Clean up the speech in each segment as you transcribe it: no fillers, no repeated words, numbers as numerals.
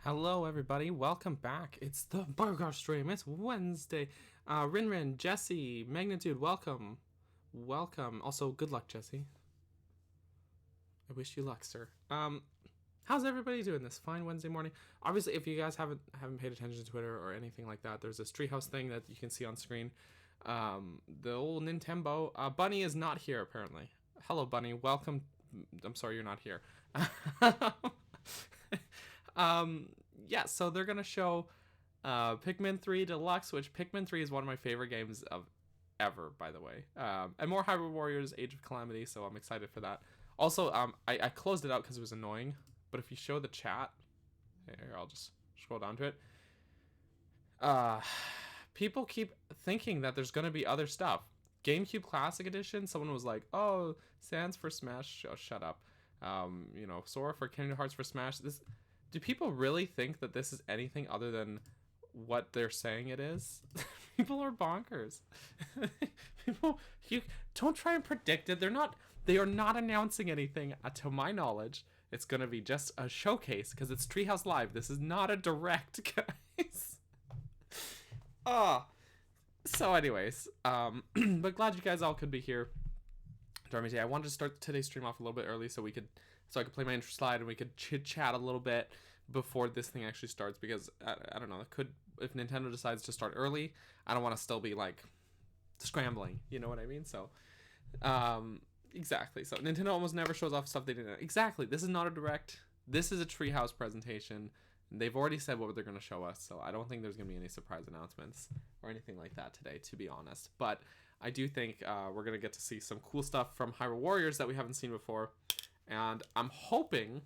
Hello, everybody. Welcome back. It's the burger stream. It's Wednesday. Rinrin, Jesse, Magnitude, welcome. Welcome. Also, good luck, Jesse. I wish you luck, sir. How's everybody doing this fine Wednesday morning? Obviously, if you guys haven't paid attention to Twitter or anything like that, there's this Treehouse thing that you can see on screen. The old Nintendo. Bunny is not here, apparently. Hello, Bunny. Welcome. I'm sorry you're not here. Yeah, so they're gonna show Pikmin 3 Deluxe, which Pikmin 3 is one of my favorite games of ever, by the way. And more Hyrule Warriors Age of Calamity, so I'm excited for that. Also, I closed it out because it was annoying, but if you show the chat, here, I'll just scroll down to it. People keep thinking that there's gonna be other stuff. GameCube Classic Edition, someone was like, oh, Sans for Smash, oh, shut up. Sora for Kingdom Hearts for Smash. Do people really think that this is anything other than what they're saying it is? People are bonkers. You don't try and predict it. They are not announcing anything, to my knowledge. It's gonna be just a showcase because it's Treehouse Live. This is not a direct, guys. So anyways, but glad you guys all could be here. I wanted to start today's stream off a little bit early so I could play my intro slide and we could chit chat a little bit before this thing actually starts, because I don't know, if Nintendo decides to start early, I don't want to still be like scrambling, you know what I mean? So exactly. So Nintendo almost never shows off stuff they didn't. Exactly. This is not a direct. This is a Treehouse presentation. They've already said what they're going to show us, so I don't think there's going to be any surprise announcements or anything like that today, to be honest. But I do think we're going to get to see some cool stuff from Hyrule Warriors that we haven't seen before. And I'm hoping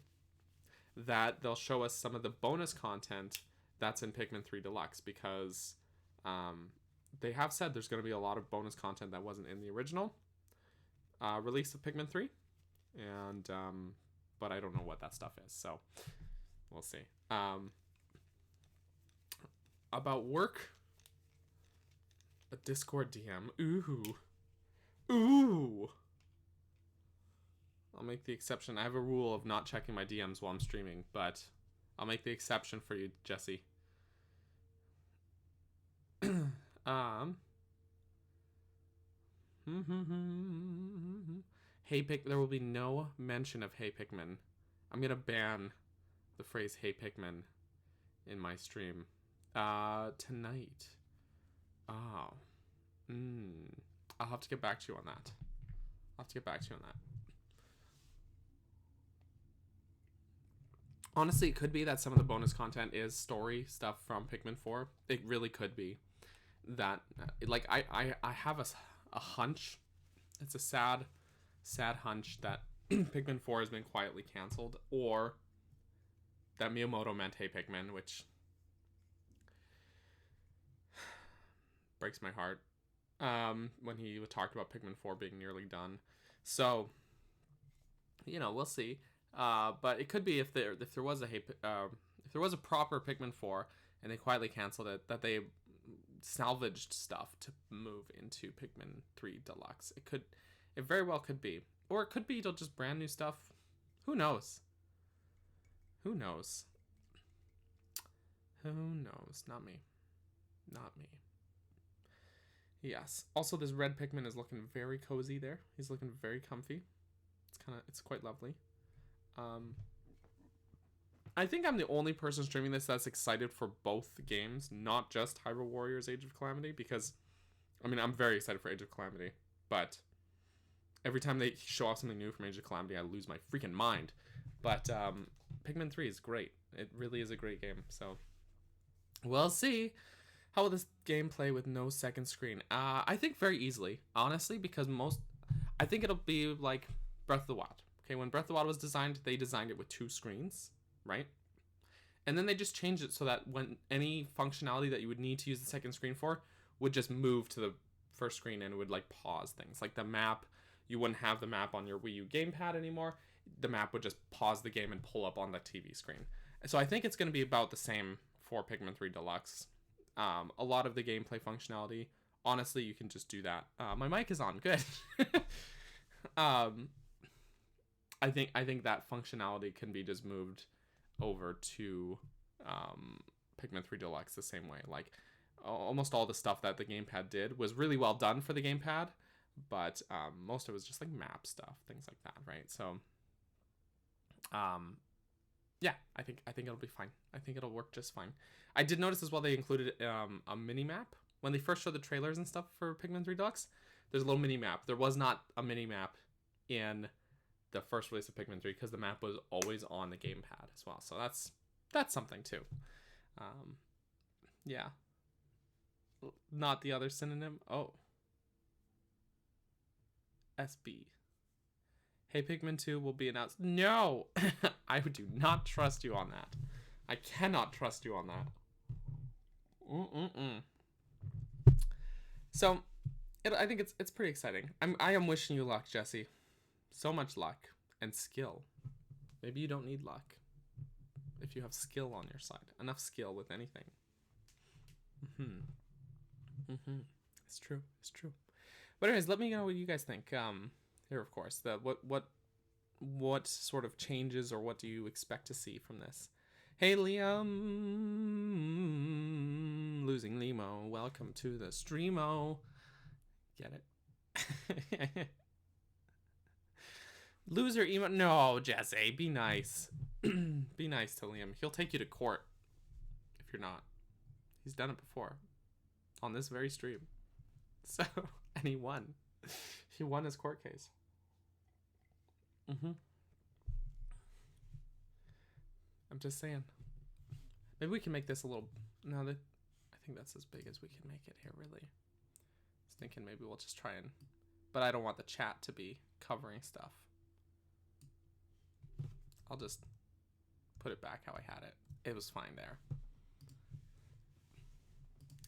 that they'll show us some of the bonus content that's in Pikmin 3 Deluxe, because they have said there's going to be a lot of bonus content that wasn't in the original release of Pikmin 3. And but I don't know what that stuff is, so we'll see. About work, a Discord DM. Ooh. I'll make the exception. I have a rule of not checking my DMs while I'm streaming, but I'll make the exception for you, Jesse. Hey Pick. There will be no mention of Hey Pikmin. I'm gonna ban the phrase Hey Pikmin in my stream tonight. I'll have to get back to you on that. Honestly, it could be that some of the bonus content is story stuff from Pikmin 4. It really could be that, like, I have a hunch. It's a sad hunch that Pikmin 4 has been quietly canceled, or that Miyamoto meant Hey Pikmin, which breaks my heart when he talked about Pikmin 4 being nearly done. So, we'll see. But it could be if there was a proper Pikmin 4 and they quietly canceled it, that they salvaged stuff to move into Pikmin 3 Deluxe. It very well could be. Or it could be just brand new stuff. Who knows? Not me. Yes. Also, this red Pikmin is looking very cozy there. He's looking very comfy. It's quite lovely. I think I'm the only person streaming this that's excited for both games, not just Hyrule Warriors Age of Calamity, because, I'm very excited for Age of Calamity, but every time they show off something new from Age of Calamity, I lose my freaking mind. But Pikmin 3 is great. It really is a great game, so we'll see. How will this game play with no second screen? I think very easily, honestly, because I think it'll be like Breath of the Wild. Okay, when Breath of the Wild was designed, they designed it with 2 screens, right? And then they just changed it so that when any functionality that you would need to use the second screen for would just move to the first screen, and it would like pause things. Like the map, you wouldn't have the map on your Wii U gamepad anymore. The map would just pause the game and pull up on the TV screen. So I think it's going to be about the same for Pikmin 3 Deluxe. A lot of the gameplay functionality, honestly, you can just do that. My mic is on. Good. I think that functionality can be just moved over to Pikmin 3 Deluxe the same way. Like, almost all the stuff that the gamepad did was really well done for the gamepad, but most of it was just like map stuff, things like that, right? So, yeah, I think it'll be fine. I think it'll work just fine. I did notice as well they included a mini map when they first showed the trailers and stuff for Pikmin 3 Deluxe. There's a little mini map. There was not a mini map in the first release of Pikmin 3 because the map was always on the gamepad as well. So that's something too. Yeah. Not the other synonym. Oh. SB. Hey, Pikmin 2 will be announced. No! I do not trust you on that. I cannot trust you on that. So, I think it's pretty exciting. I am wishing you luck, Jesse. So much luck and skill. Maybe you don't need luck if you have skill on your side. Enough skill with anything. It's true. It's true. But anyways, let me know what you guys think. Here, of course, what sort of changes or what do you expect to see from this? Hey, Liam, losing Limo. Welcome to the streamo. Get it? Loser emo. No, Jesse, be nice. Be nice to Liam. He'll take you to court if you're not. He's done it before on this very stream. So, and he won. He won his court case. I'm just saying. Maybe we can make this a little... No, I think that's as big as we can make it here, really. I was thinking maybe we'll just try and... But I don't want the chat to be covering stuff. I'll just put it back how I had it. It was fine there.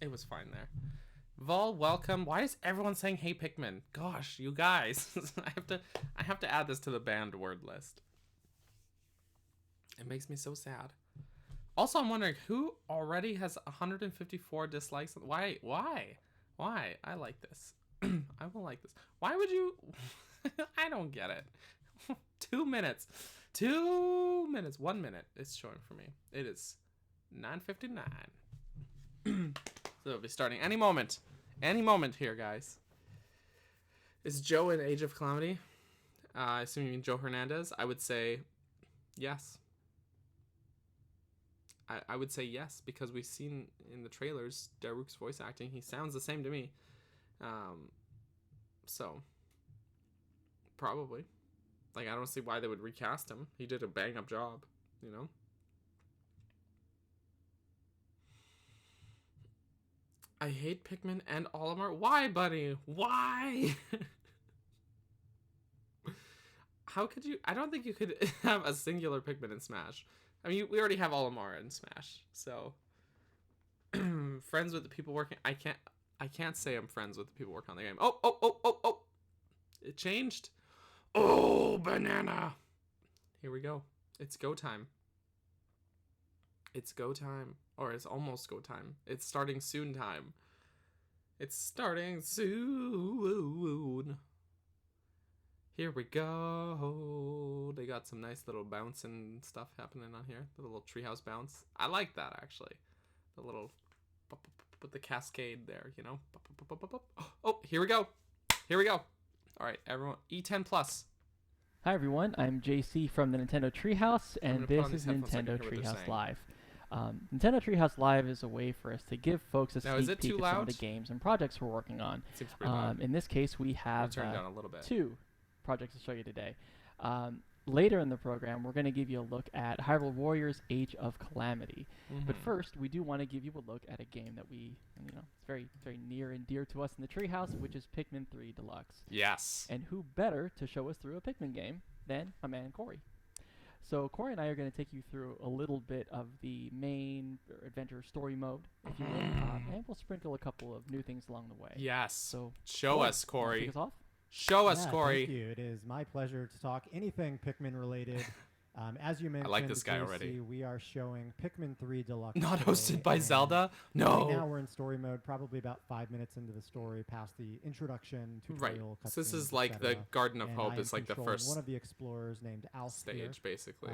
It was fine there. Vol, welcome. Why is everyone saying hey Pikmin? Gosh, you guys. I have to add this to the banned word list. It makes me so sad. Also, I'm wondering who already has 154 dislikes. Why? I like this. I will like this. Why would you? I don't get it. 2 minutes. 2 minutes. 1 minute. It's showing for me. It is 9:59. So it'll be starting any moment. Any moment here, guys. Is Joe in Age of Calamity? I assume you mean Joe Hernandez. I would say yes. I would say yes, because we've seen in the trailers Daruk's voice acting. He sounds the same to me. So, probably. Like, I don't see why they would recast him. He did a bang-up job, you know? I hate Pikmin and Olimar. Why, buddy? Why? How could you? I don't think you could have a singular Pikmin in Smash. I mean, we already have Olimar in Smash, so friends with the people working. I can't say I'm friends with the people working on the game. Oh! It changed. Oh, banana! Here we go. It's go time. It's go time. Or it's almost go time. It's starting soon time. It's starting soon. Here we go. They got some nice little bouncing stuff happening on here. The little treehouse bounce. I like that, actually. The little... with the cascade there, you know? Oh, here we go. Here we go. All right, everyone. E10 plus. Hi, everyone. I'm JC from the Nintendo Treehouse, and this is Nintendo Treehouse Live. Nintendo Treehouse Live is a way for us to give folks a sneak peek at some of the games and projects we're working on. Seems pretty loud. In this case, we have turn down a little bit. 2 projects to show you today. Later in the program, we're going to give you a look at Hyrule Warriors Age of Calamity. But first, we do want to give you a look at a game that we, it's very, very near and dear to us in the Treehouse, which is Pikmin 3 Deluxe. Yes. And who better to show us through a Pikmin game than my man Corey. So Corey and I are going to take you through a little bit of the main adventure story mode, if you will, and we'll sprinkle a couple of new things along the way. Yes. So show us, Corey. Take us off? Show us, Corey. Thank you. It is my pleasure to talk anything Pikmin related. As you mentioned, I like this guy JC, already. We are showing Pikmin 3 Deluxe. Not today, hosted by and Zelda? No. Right now we're in story mode, probably about 5 minutes into the story, past the introduction, tutorial, Right. So this is cutscenes, like the etc. Garden of And Hope. I am It's like the controlling first one of the explorers named Alf stage, here. basically.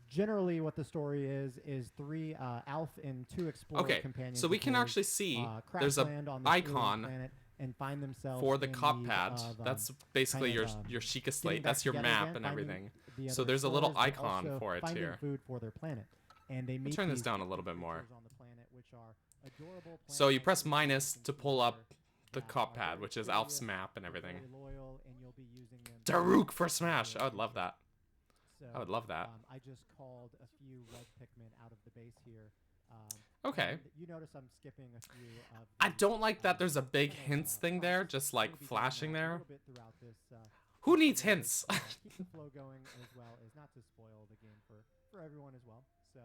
Generally, what the story is 3 Alf and 2 explorer Okay, companions. so we of can his, actually see crash there's a land on this alien icon planet and find themselves for the in cop need pad. of, That's basically kind of, your Sheikah getting slate. back That's your together map again, and finding everything. the So other there's a little explorers, but icon also for it finding here. food for their planet. And they meet turn this these down a little bit more. creatures on the planet, which are adorable So you planet-like press creatures minus you to can pull see up here the that cop are pad, very which is curious, Alf's map and they're everything. very loyal, and you'll be using them Daruk for to Smash. I would love adventure. that. So, I would love that. I just called a few red Pikmin out of the base here. Okay. And you notice I'm skipping a few of I the, don't like that there's a big kind of, hints thing there, prompts. just I'm like gonna be doing flashing that a there. little bit throughout this, Who this needs video hints? to, keep the flow going as well as not to spoil the game for everyone as well. So,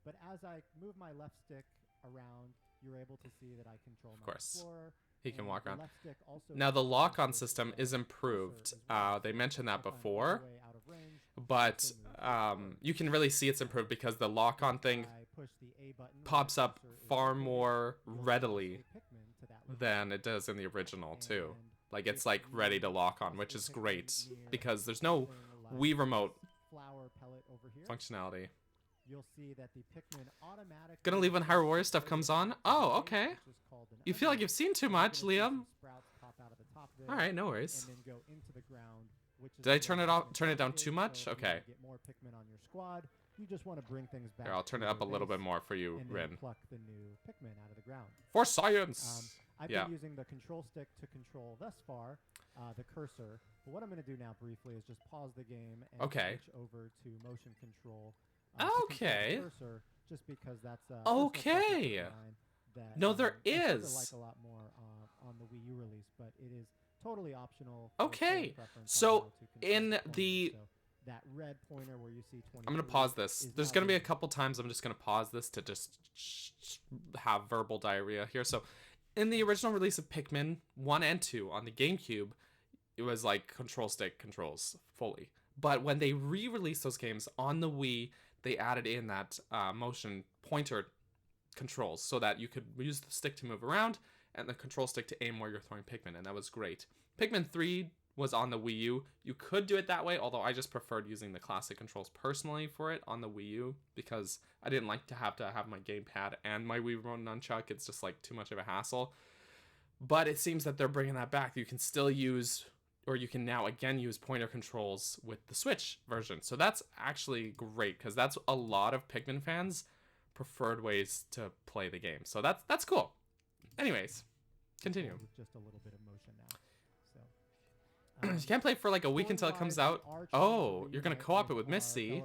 but as I move my left stick around, you're able to see that I control my course. explorer. He can and walk the around. left stick also Now the controls lock-on this, system is cursor improved. as well. They So mentioned that if I'm all the before, way out of range, but also move you can really see it's improved because the lock-on thing I push the A button, pops my up cursor is far located, more you'll force readily a Pikmin to that than it does in the original too. And Like it's if like you ready to lock on, toss which the is Pikmin great near because there's no something Wii like remote this flower pellet over here, functionality. you'll see that the Pikmin automatically Gonna leave when Hyrule Warriors stuff comes on. Oh, okay. which is called an You feel like onion. you've seen too So you're much, gonna see Liam. some sprouts pop out of the top there, All right, no and worries. then go into the ground. Which is Did I where turn the it off? Pikmin Turn it down is. too much? So if you Okay. wanna get more Pikmin on your squad, you just want to bring things back. Here, I'll turn to it up a your little bit base more for you, and then Rin. pluck the new Pikmin out of the ground. For science. I've Yeah. been using the control stick to control thus far the cursor. But what I'm going to do now briefly is just pause the game and Okay. switch over to motion control. To control the Okay. cursor, just because that's a personal Okay. preference of mine that, No, there I sort of is. like a lot more on the Wii U release, but it is totally optional. Okay. player preference on So, how to control in pointer. the- So that red pointer where you see 20. I'm gonna pause this. is There's now gonna be a the- couple times I'm just gonna pause this to just have verbal diarrhea here. So, in the original release of Pikmin 1 and 2 on the GameCube, it was like control stick controls fully. But when they re-released those games on the Wii, they added in that motion pointer controls so that you could use the stick to move around and the control stick to aim where you're throwing Pikmin, and that was great. Pikmin 3 was on the Wii U. You could do it that way, although I just preferred using the classic controls personally for it on the Wii U because I didn't like to have my gamepad and my Wii Remote Nunchuck. It's just like too much of a hassle. But it seems that they're bringing that back. You can still use, or you can now again use pointer controls with the Switch version. So that's actually great because that's a lot of Pikmin fans' preferred ways to play the game. So that's cool. Anyways, continue. With just a little bit of motion now. You can't play for like a week until it comes out. Oh, you're gonna co-op it with Missy.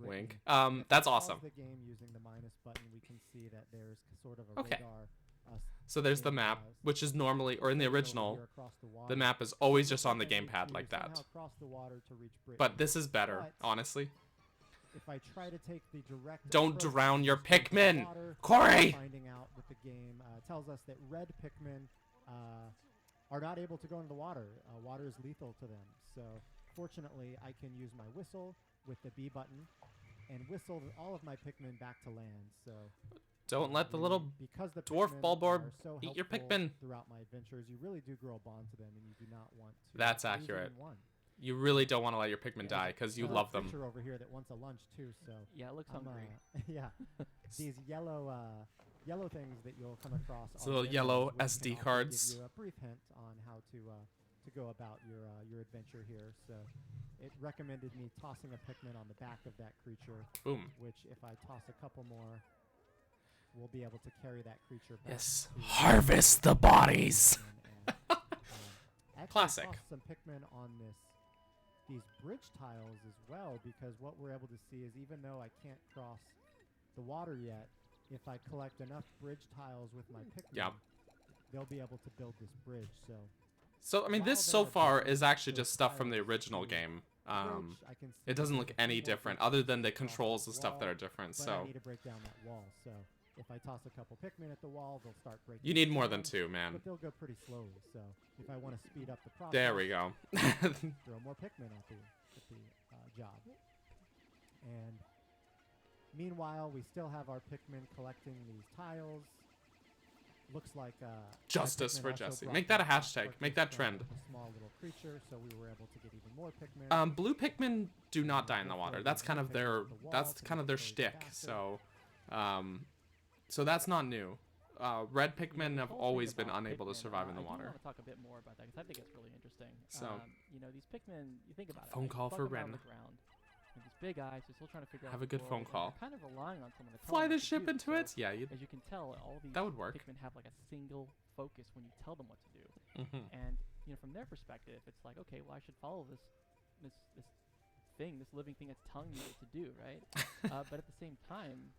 Wink. That's awesome. The game using the minus button, we can see that there's sort of a Okay. radar. So there's the map, which is normally, or in the original, the map is always just on the gamepad like that. But this is better, honestly. If I try to take the direct Don't approach drown your to the Pikmin, water, Corey! Finding out with the game tells us that red Pikmin are not able to go into the water. Water is lethal to them. So fortunately, I can use my whistle with the B button and whistle all of my Pikmin back to land. So Don't let the little because the dwarf Pikmin Bulborb are so eat your helpful Pikmin. throughout my adventures. You really do grow a bond to them, and you do not want to. That's lose accurate. even one. You really don't want to let your Pikmin die because you There's a love them. creature over here that wants a lunch too. So Yeah, it looks I'm, hungry. yeah, these yellow things that you'll come across. It's are little demos, yellow which can SD also cards. Give you a brief hint on how to go about your adventure here. So it recommended me tossing a Pikmin on the back of that creature. Boom. Which, if I toss a couple more, we'll be able to carry that creature back. Yes. to Harvest the bodies. actually Classic. tossed some Pikmin on these bridge tiles as well, because what we're able to see is even though I can't cross the water yet, if I collect enough bridge tiles with my Pikmin, Yep. they'll be able to build this bridge. So I mean, this so far is actually just stuff from the original game. It doesn't look any different, other than the controls and stuff that are different. But I So need to break down that wall. So if I toss a couple Pikmin at the wall, they'll start breaking. you need more than down, two, man. But they'll go pretty slowly. So if I want to speed up the process, There we go. throw more Pikmin at the job. And meanwhile, we still have our Pikmin collecting these tiles. looks like Justice Pikmin for also Jesse. brought Make that a back hashtag. Arctic Make that from trend. A small little creature, so we were able to get even more Pikmin. Blue Pikmin do not die in the water. Hopefully That's we kind can of take their it to the wall that's to kind make of their it go even shtick. faster. So that's not new. Red Pikmin the have whole always thing been about unable to Pikmin, survive in the I do water. want to talk a bit more about that because I think it's really interesting. So- These Pikmin, you think about it. Phone right? call You for plug them out on Ren. the ground, with these big eyes, you're still trying to figure out Have a the good world, phone and call. You're kind of relying on someone to tell Fly them the what to ship do. into So, it. Yeah, As you can tell, all these that would work. Pikmin have like a single focus when you tell them what to do. Mhm. And from their perspective, it's like, okay, well, I should follow this living thing that's telling me what to do, right? But at the same time,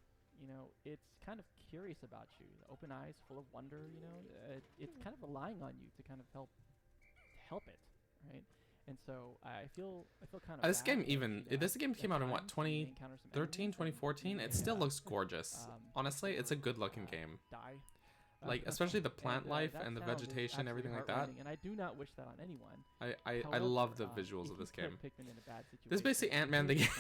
it's kind of curious about you. The open eyes, full of wonder. It's kind of relying on you to kind of help it, right? And so I feel kind of This bad game that, even this game came out in what 2013, 2014. It still looks gorgeous. Honestly, it's a good looking game. Die. Like especially the plant And, life that and the sound is vegetation, everything like that. absolutely heartrending, And I do not wish that on anyone. I However, love the if visuals you of this put game. Pikmin in a bad This is basically situation, Ant-Man the it's game.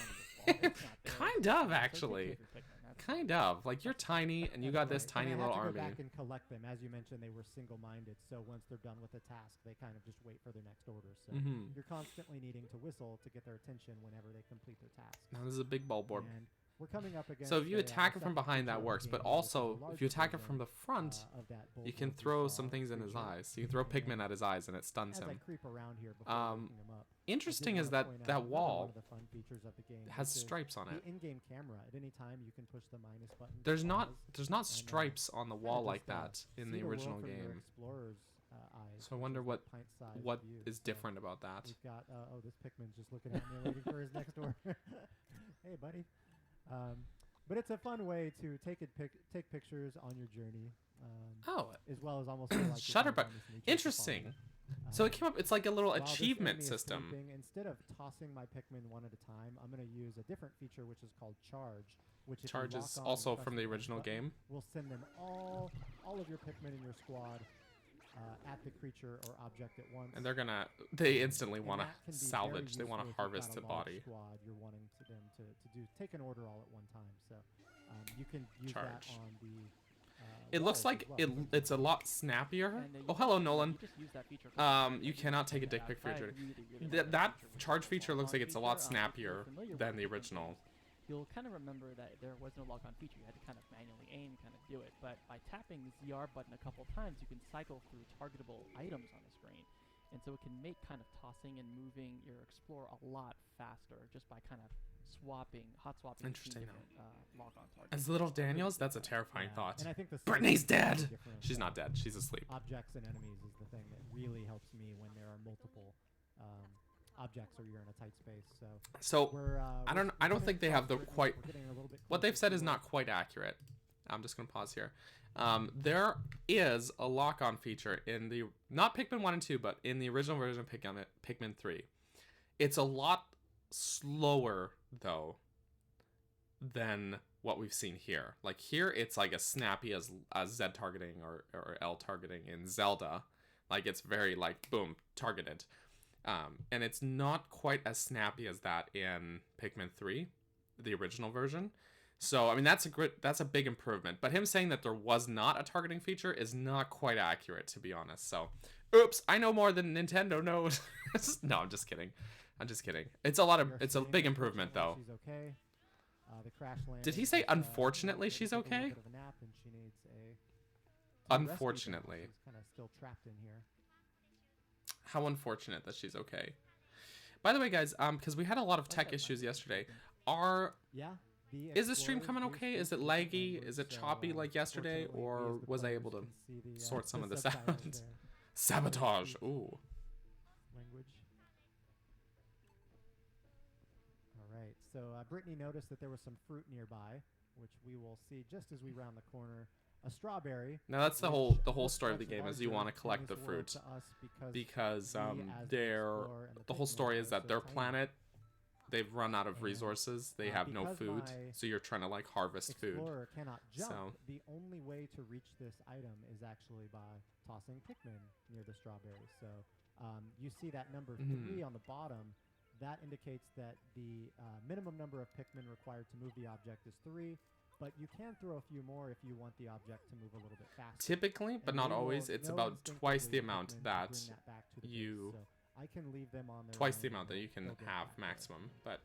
kind of its fault. It's not theirs. Kind of, So take care actually. of your Pikmin. That's Kind of. Like you're tiny and you got this Right. tiny And I little had to army. go back and collect them. As you mentioned, they were single-minded, so once they're done with a task, they kind of just wait for their next order. So Mhm. you're constantly needing to whistle to get their attention whenever they complete their tasks. Now this is a big ball board. And we're coming up against So if you a, attack a him from second behind, feature that of the works. game, But which is a also, if larger you attack him version, from the front, of that you can bulletproof throw saw some things in his creature. eyes. You can throw Pikmin And at his eyes and it stuns As I him. creep around here before Um, waking him up, Interesting I did is wanna that point out that another one wall of the fun features of the game, has which is stripes on the it. in-game camera. At any time, you can push the minus button. to There's not pause stripes on the kinda wall just, like that in see the world original from your game. explorer's, eyes, So I which wonder is what that pint-sized what view. is So different about that. We've got this Pikmin's just looking at me, waiting for his next door. Hey, buddy. But it's a fun way to take pictures on your journey, Oh, as well as almost feel like you're Shutter kind of button. on this nature Interesting. safari. So it came up. It's like a little While this achievement enemy is system. sleeping, instead of tossing my Pikmin one at a time, I'm going to use a different feature which is called Charge. Which if you Charge lock is on also and press from the the original button, game. will send them all of your Pikmin in your squad at the creature or object at once. And they instantly And want that to can be very salvage. They useful want to if you've harvest got the a large body. Squad you're wanting them to take an order all at one time. So you can use Charge. that on the. It looks walls like as well. it's a lot snappier. And, Oh, hello, Nolan. You just use that feature for You cannot take a dick pic for your journey. That charge feature looks like it's a lot snappier than the original. You'll kind of remember that there was no lock-on feature. You had to kind of manually aim, kind of do it. But by tapping the ZR button a couple times, you can cycle through targetable items on the screen. And so it can make kind of tossing and moving your Explorer a lot faster just by kind of hot swapping Interesting, between different lock-on targets. As little Daniels, that's a terrifying Yeah, thought. And I think the Brittany's second dead. difference, She's not dead. She's asleep. Objects and enemies is the thing that really helps me when there are multiple objects or you're in a tight space. So So I we're don't getting think they have the closer- quite. we're getting a little bit What they've closer said to is it. not quite accurate. I'm just gonna pause here. There is a lock-on feature in the not Pikmin 1 and 2, but in the original version of Pikmin 3. It's a lot slower though than what we've seen here. Like here, it's like as snappy as Z targeting or L targeting in Zelda. Like it's very like boom targeted, and it's not quite as snappy as that in Pikmin 3, the original version. So I mean that's a big improvement. But him saying that there was not a targeting feature is not quite accurate, to be honest. So, oops, I know more than Nintendo knows. No, I'm just kidding. It's a big improvement though. She's okay. The crash landing Did he say is, unfortunately maybe she's take a little okay? bit of a nap and she needs a rescue doll. Unfortunately. She's kind of still trapped in here. How unfortunate that she's okay. By the way, guys, because we had a lot of tech issues yesterday. Yeah. Is the stream coming Explorer okay? Is it speaks laggy? language, Is it so, choppy like yesterday, fortunately, or we as the was I players able to can see the, sort some of this subtitles out? there. Sabotage. Speaks Ooh. Language. All right. So Brittany noticed that there was some fruit nearby, which we will see just as we round the corner. A strawberry. Now that's the which whole looks story of the much game is you larger want to in collect the this world fruit to us because we as the they're Explorer and the whole Pikmin story are is that so their tiny. planet they've run out of And, resources. They have no because food, my so you're trying to like harvest food. Explorer cannot jump. So- The only way to reach this item is actually by tossing Pikmin near the strawberry. So you see that number 3 on the bottom. That indicates that the minimum number of Pikmin required to move the object is 3, but you can throw a few more if you want the object to move a little bit faster. Typically, but And not they will always. It's know about twice the instinctively amount Pikmin to that bring that back to the base. you... So I can leave them on their Twice own the and amount that you can they'll get have back there. maximum. But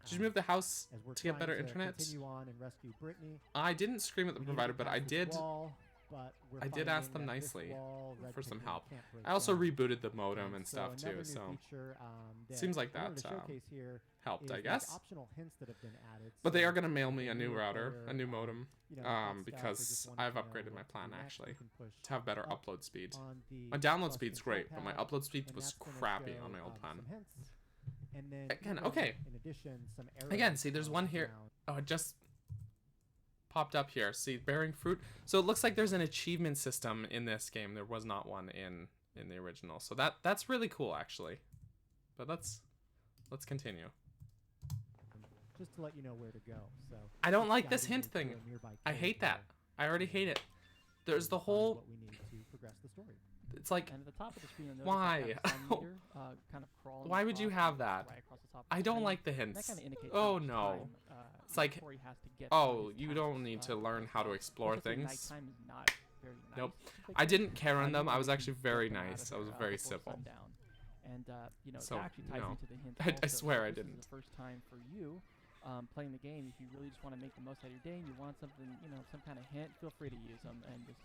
did you move the house As we're to get trying better to internet? Continue on and rescue Brittany. I didn't scream at the We need to provider, get but past I this did. wall, but we're I did ask them finding that this nicely wall, Red for some Pikmin help. can't break I also down. rebooted the modem and So stuff too, another new so feature, that seems like I wanted that to showcase here helped, is I these guess. optional hints that have been added. But they So are gonna mail me if a new you're router, player, a new modem, you know, got stuck or because just wanted I've to know upgraded my what to plan do next, actually you can push to have better up upload speed. on the My download plus speed's control great, but my pad, upload speed and was that's gonna crappy show, on my old plan. some hints. And then Again, even okay. In addition, some Again, arrows see, there's on one the here. ground. Oh, it just popped up here. See, bearing fruit. So it looks like there's an achievement system in this game. There was not one in the original. So that's really cool, actually. But let's continue. Just to let you know where to go. So I don't it's like this guiding hint you to thing. a nearby I cave hate that. where I already hate it. There's the we find whole. what we need to progress the story. It's like, And at the top of the screen, you'll notice Why? that the sound meter, kind of crawling why would you across have and that? right across the top of I the don't screen. like the That hints. kind of indicates Oh how much no. time, It's like, Corey has to get oh, through his you tasks, don't need to learn how to explore especially things. Nighttime is not very nice. Nope. to pick I up. didn't care on You them. I really was can actually get very them out of nice. I was there, very before civil. sundown. And you know, So, that actually ties you know, into the hint. I also. swear I If this didn't. is the first time for you playing the game. If you really just want to make the most out of your day and you want something, you know, some kind of hint, feel free to use them and just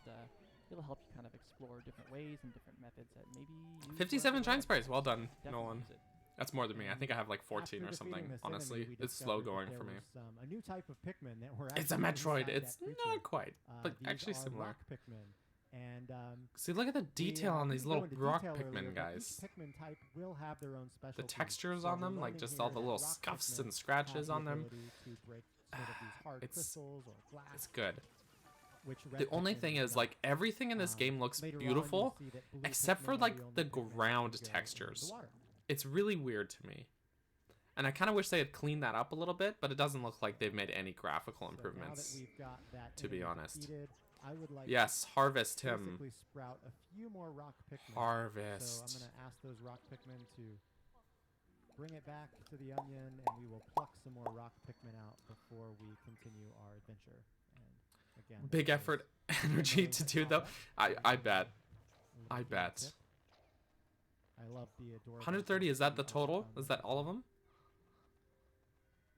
it'll help you kind of explore different ways and different methods that maybe you 57 weren't shine aware of. sprays. Well done, Definitely Nolan. use it. That's more than me. I think I have like 14 After or defeating something. this Honestly, enemy, we it's slow discovered going that for there me. was, a new type of Pikmin that were It's a actually Metroid. inside It's that not creature. quite, but These actually are similar. rock Pikmin. And See, look at the detail on we these didn't little go into rock detail earlier, Pikmin but guys. Each Pikmin type will have their own The specialty. textures So on we're them, like learning just here all the that little rock scuffs Pikmin and scratches have on the them. ability to break sort of these hard It's- crystals or glass, It's good. which The red only Pikmin thing do is, not. like, everything in this game looks Later on, beautiful, you'll see that blue except Pikmin for are like the only the Pikmin that can ground go into textures. the water. It's really weird to me. And I kind of wish they had cleaned that up a little bit, but it doesn't look like they've made any graphical improvements. So now that we've got that to be enemy honest. defeated, I would like Yes, harvest to him. basically sprout a few more rock Pikmin. So I'm Harvest. going to ask those rock Pikmin to bring it back to the onion, and we will pluck some more rock Pikmin out before we continue our adventure. And again, Big this effort, is energy really to do though. product. I bet. A little I bit of bet. tip. I love the adorable 130, is that the art total? on Is that the all of them?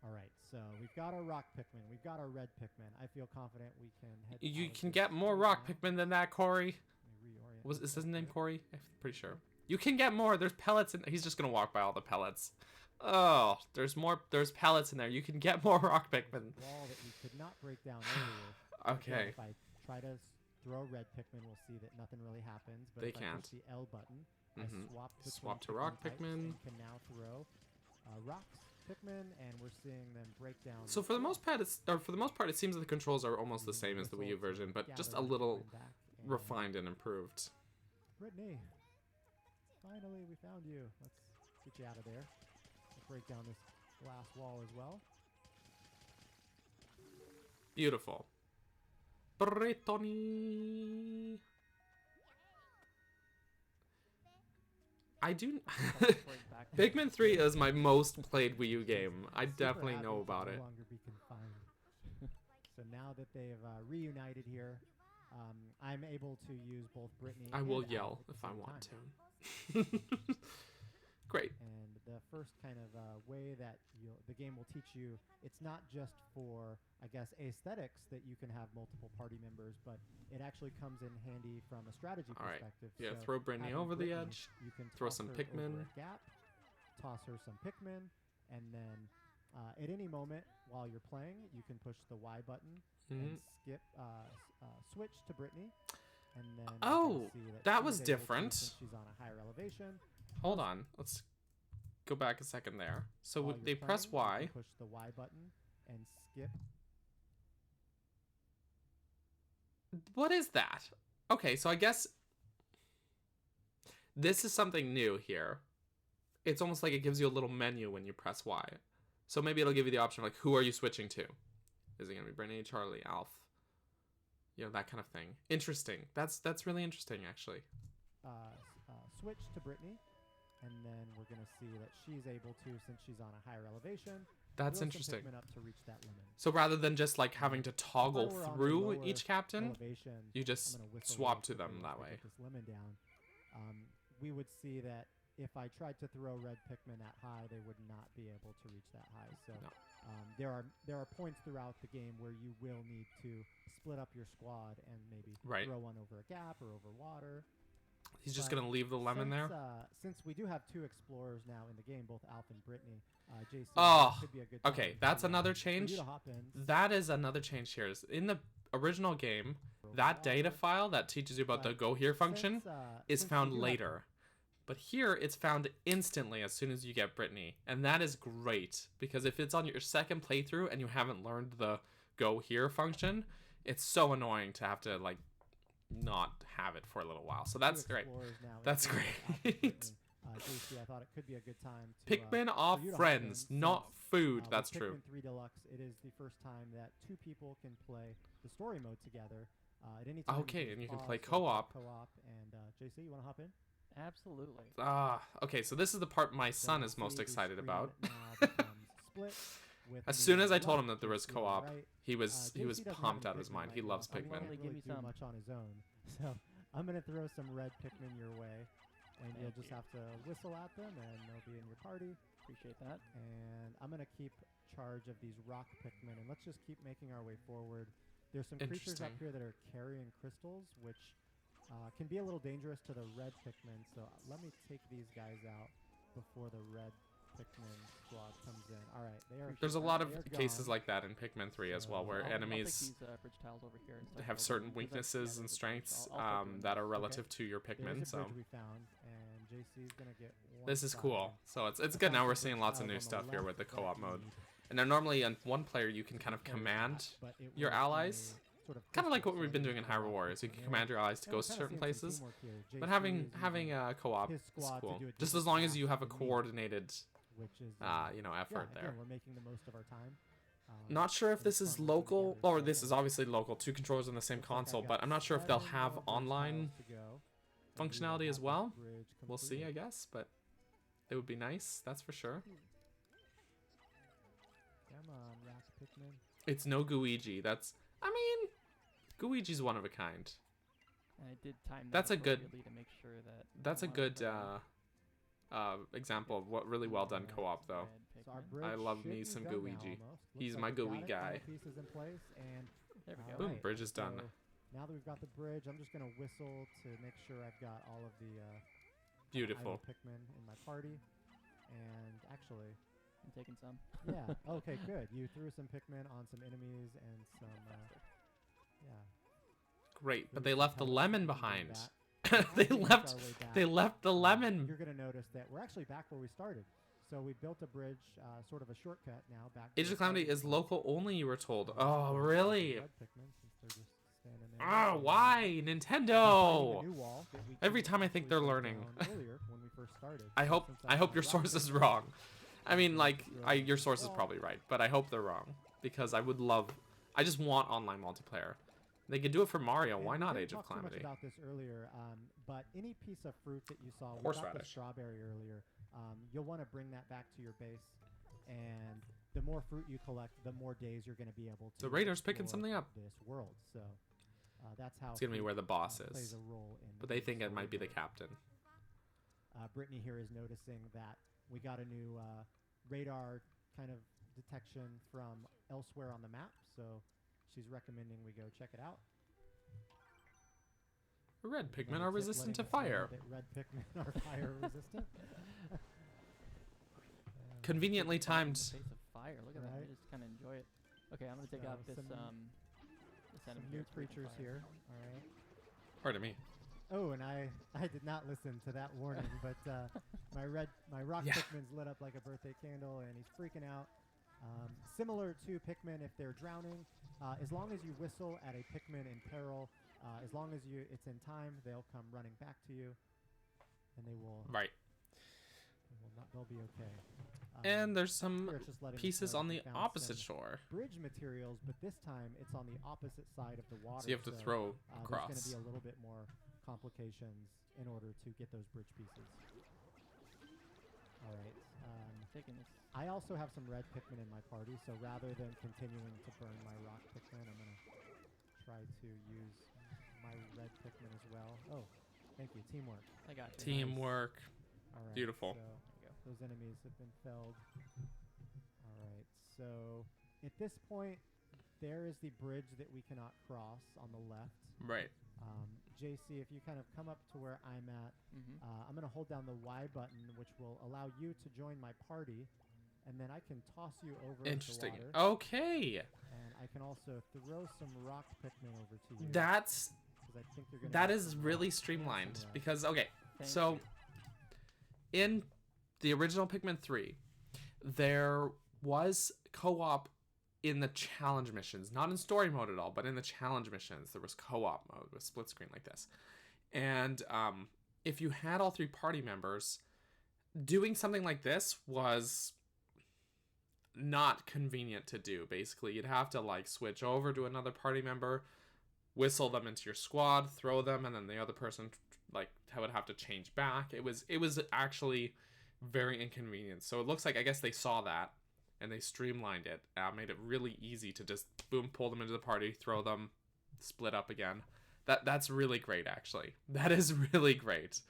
All right, so we've got our rock Pikmin, we've got our red Pikmin. I feel confident we can head. You out of can this get more cave rock now. Pikmin than that, Corey. Let me reorient Was is his myself name here. Corey? I'm pretty sure. You can get more. There's pellets in. He's just gonna walk by all the pellets. Oh, there's more. There's pellets in there. You can get more rock Pikmin. Wall that we could not break down earlier. Again, Okay. if I try to throw red Pikmin, we'll see that nothing really happens. But They if I can't. push the L button, Mhm. I swap between Swap to rock types Pikmin. and can now throw rocks Pikmin, and we're seeing them break down. So for the most part, it seems that the controls are almost the same as the Wii U version, but just a little refined and improved. Brittany, finally we found you. Let's get you out of there. Let's break down this glass wall as well. Beautiful. Bretoni. I do. Pikmin 3 is my most played Wii U game. I Super definitely happy know to about no it. longer be confined. So now that they've reunited here, I'm able to use both Brittany I and will Alf yell at the if I same want time. to. Great. And the first kind of way that the game will teach you, it's not just for, I guess, aesthetics that you can have multiple party members, but it actually comes in handy from a strategy All right. perspective. Yeah, So throw Brittany having over the Brittany, edge. You can throw toss some her Pikmin. over a gap, toss her some Pikmin, and then at any moment while you're playing, you can push the Y button and skip, switch to Brittany. And then you can Oh, see that she's was able to, different. since she's on a higher elevation. Hold on. Let's go back a second there. So While they you're press playing, you Y. can push the Y button and skip. What is that? Okay, so I guess this is something new here. It's almost like it gives you a little menu when you press Y. So maybe it'll give you the option of like, who are you switching to? Is it gonna be Brittany, Charlie, Alf? You know, that kind of thing. Interesting. That's really interesting, actually. Switch to Brittany, and then we're going to see that she's able to, since she's on a higher elevation, That's wheel some interesting. Pikmin up to reach that lemon. So rather than just like having to toggle we're on the through lower each captain, elevation, you I'm just gonna whistle swap really to them quickly that once I way. get this lemon down. We would see that if I tried to throw red Pikmin that high, they would not be able to reach that high. So No. there are points throughout the game where you will need to split up your squad and maybe Right. throw one over a gap or over water. He's just But gonna leave the lemon there. Since we do have 2 explorers now in the game, both Alf and Brittany, JC, Oh, could be a good time Okay, that's to, another for you change. to hop in. That is another change here. In the original game, that data file that teaches you about the go here function is found later. But here, it's found instantly as soon as you get Brittany. And that is great, because if it's on your second playthrough and you haven't learned the go here function, it's so annoying to have to, like, not have it for a little while. So that's great. That's great. JC, I thought it could be a good time to Pikmin are for you to hop friends, in, not since, food. with That's true. Pikmin 3 Deluxe, it is the first time that 2 people can play the story mode together. At any time. Okay, and you can pause, play select co-op. Co-op, and JC, you want to hop in? Absolutely. Okay, so this is the part my So son you'll is most see the excited screen about. now becomes split with As me soon on as the I told him left, that there was JC on the co-op, right. he was JC doesn't have pumped any out of his Pikmin mind. He right loves now, so he Pikmin. can't Give me really do some. much on his own. So I'm gonna throw some red Pikmin your way, and you'll Thank just you. have to whistle at them, and they'll be in your party. Appreciate that. And I'm gonna keep charge of these rock Pikmin, and let's just keep making our way forward. There's some creatures up Interesting. here that are carrying crystals, which can be a little dangerous to the red Pikmin. So let me take these guys out before the red Pikmin squad comes in. All right, they are. There's a lot of they're cases gone. like that in Pikmin 3 as well, where I'll take enemies these bridge tiles over here and start have building certain them, 'cause weaknesses there's and a bridge, strengths I'll start doing that this. are relative to your There's Pikmin. a So bridge we found, and JC's gonna get one this is side. cool. So it's I good. found Now some we're bridge seeing lots of tiles new on the stuff here with the left that co-op we mode. need. And then normally on one player you can kind of Carries command that, but it your was allies. a sort of Kind of like crystal, what we've so been I doing in didn't Hyrule go Warriors. You out can there. command your allies to And go we're to kinda certain seeing some places. teamwork here. But JC having is using co-op his is squad to cool. do a Just different as long as you task have a than me, coordinated, which is effort yeah, there. again, we're making the most of our time. Not sure if and this it's is fun working local, together, or so this again, is obviously local, 2 controllers on the same looks like I've console, got but I'm not sure if they'll 7 have more bridge online tiles to go, and we will functionality as have this well. bridge We'll see, I completed. guess, but it would be nice, that's for sure. Come on, rock Pikmin. It's no Guiji. I mean, Guiji's one of a kind. And I did time that That's a good- appropriately to make sure that That's a one of good the example of what really well done Alright. co-op though. red So our Pikmin. bridge I love should me be some done now Guiji. almost. He's Looks my like we gooey got it, guy. all the pieces in place, and There we go. Boom, alright, bridge is done. so now that we've got the bridge, I'm just gonna whistle to make sure I've got all of the Beautiful. Pikmin in my party. And actually, I'm taking some. yeah, okay, good. You threw some Pikmin on some enemies and some, yeah. Great, but threw they some left the pellets lemon and did behind. that. they As we make left our way back, they left the lemon. You're gonna notice that we're actually back where we started. So we built a bridge, sort of a shortcut now back. to Age the of Calamity starting is point. local only, you were told. So Oh, we'll really? red Pikmin since they're just standing there. Oh, And why? we're finding a Nintendo! new wall that we Every couldn't time I think actually they're take learning. down earlier when we first started. I hope Since I hope your rock source is Pikmin, wrong. I mean, so like, throw it your to source the is wall. probably right, but I hope they're wrong because I just want online multiplayer. They could do it for Mario. And Why we not didn't Age of talk too much Calamity? about this earlier, but any piece of fruit that you saw, we got the Horseradish. strawberry earlier. You'll want to bring that back to your base, and the more fruit you collect, the more days you're going to be able to. The Raiders picking explore something up. This world, so that's how It's gonna be fruit, where the boss plays is, a role in. but they the think it story might be the mode. captain. Brittany here is noticing that we got a new radar kind of detection from elsewhere on the map, so she's recommending we go check it out. Red Pikmin Another are tip resistant to letting us know fire. that red Pikmin are fire resistant. Conveniently timed. Face of fire. Look at that. I Right. just kind of enjoy it. Okay, I'm gonna take So out this some this Some enemy new here. It's breathing creatures fire. here. All right. Pardon me. Oh, and I did not listen to that warning, but my rock Yeah. Pikmin's lit up like a birthday candle, and he's freaking out. Similar to Pikmin, if they're drowning, as long as you whistle at a Pikmin in peril, as long as it's in time, they'll come running back to you, and Right. they'll be okay. And there's some here it's just letting us pieces know on that the we found opposite some shore. bridge materials, but this time it's on the opposite side of the water. So you have to throw There's across. going to be a little bit more complications in order to get those bridge pieces. All right. taking this. I also have some red Pikmin in my party, so rather than continuing to burn my rock Pikmin, I'm going to try to use my red Pikmin as well. Oh, thank you. Teamwork. I got you. Teamwork. All right. Beautiful. So There you go. those enemies have been felled. All right. So at this point, there is the bridge that we cannot cross on the left. Right. JC, if you kind of come up to where I'm at, I'm going to hold down the Y button, which will allow you to join my party, and then I can toss you over Interesting. into water. Okay. And I can also throw some rock Pikmin over to you. That's 'cause I think you're gonna that get is some really rock and streamlined some red. because okay, Thank so you. in the original Pikmin 3, there was co-op in the challenge missions, not in story mode at all, but in the challenge missions, there was co-op mode with split screen like this. And if you had all 3 party members, doing something like this was not convenient to do. Basically, you'd have to like switch over to another party member, whistle them into your squad, throw them, and then the other person like would have to change back. It was actually very inconvenient. So it looks like I guess they saw that and they streamlined it. Made it really easy to just boom, pull them into the party, throw them, split up again. That's really great, actually. That is really great.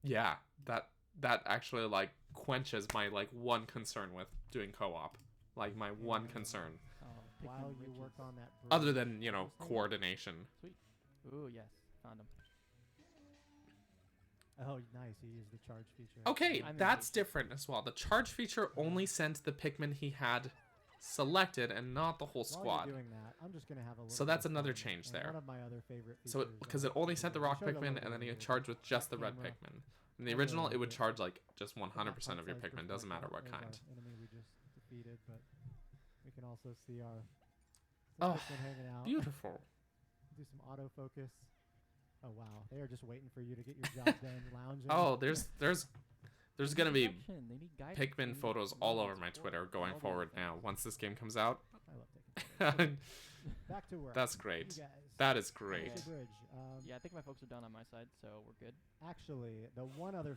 Yeah, that actually like quenches my like one concern with doing co-op. Like my one concern, Oh, While Pikmin you riches. work on that bridge, other than you know just hang on. coordination. Sweet. Ooh, yes. Found him. Oh, nice. You used the charge feature. Okay, I'm that's impatient. different as well. The charge feature only sent the Pikmin he had selected and not the whole While squad. you're doing that, I'm just gonna have a little So bit that's of another fun, change and there. One of my other favorite features. So because it only sent the rock we showed a Pikmin little and then bit you earlier, charged with just the red camera, Pikmin. In the also original, it would the- charge like just the 100% of your outside Pikmin. Doesn't matter what there's our kind. enemy we just defeated, but we can also see our Oh, Pikmin hanging out. Beautiful. Do some autofocus. Oh wow, they are just waiting for you to get your job done, lounging. Oh, there's They gonna need be direction, they need guidance, they Pikmin need photos all over rules, my support, Twitter going all the forward things. now. Once this game comes out, I love taking photos. Okay, back to work. that's You great. guys. That is Finish great. the bridge. Yeah, I think my folks are done on my side, so we're good. Actually, the one other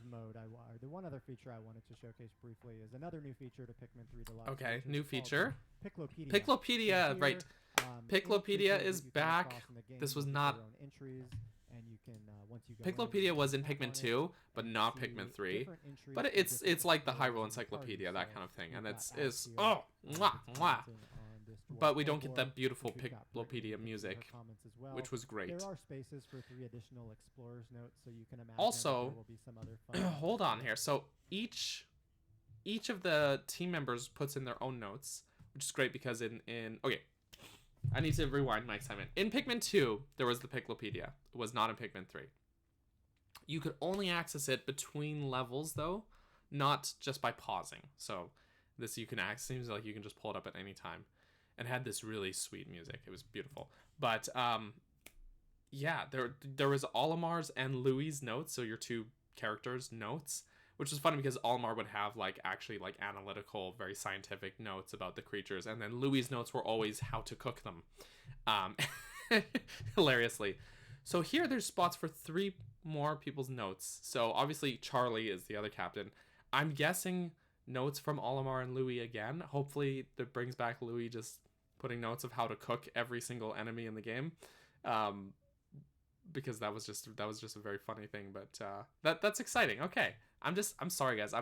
feature I wanted to showcase briefly is another new feature to Pikmin 3 Deluxe. Okay, which is new called feature. the Piklopedia. Piklopedia, So right. here, any Piklopedia creature is that you come back. across in the game This was will get not- their own entries, and you can once you go in, Piklopedia you was in can tap Pikmin on it 2, but and not see Pikmin 3. different entries But for it's different like the explorers Hyrule in your Encyclopedia, party. that So kind of thing, we've and got it's Axio, oh who's mwah, been mwah. commenting on this dwarf But we don't get folklore, that beautiful which we've got Piklopedia Brittany making her music, comments as well. which was great. There are spaces for 3 additional explorers notes, so you can imagine Also, that there will be some other fun Hold on here. So each of the team members puts in their own notes, which is great because in okay, I need to rewind my excitement. In Pikmin 2, there was the Piklopedia. It was not in Pikmin 3. You could only access it between levels though, not just by pausing. So this you can access, seems like you can just pull it up at any time, and had this really sweet music. It was beautiful. But yeah, there was Olimar's and Louis' notes, so your 2 characters' notes, which was funny because Olimar would have like actually like analytical, very scientific notes about the creatures, and then Louis' notes were always how to cook them, hilariously. So here there's spots for 3 more people's notes. So obviously Charlie is the other captain. I'm guessing notes from Olimar and Louis again. Hopefully that brings back Louis just putting notes of how to cook every single enemy in the game. Because that was just a very funny thing, but that's exciting. Okay, I'm sorry guys.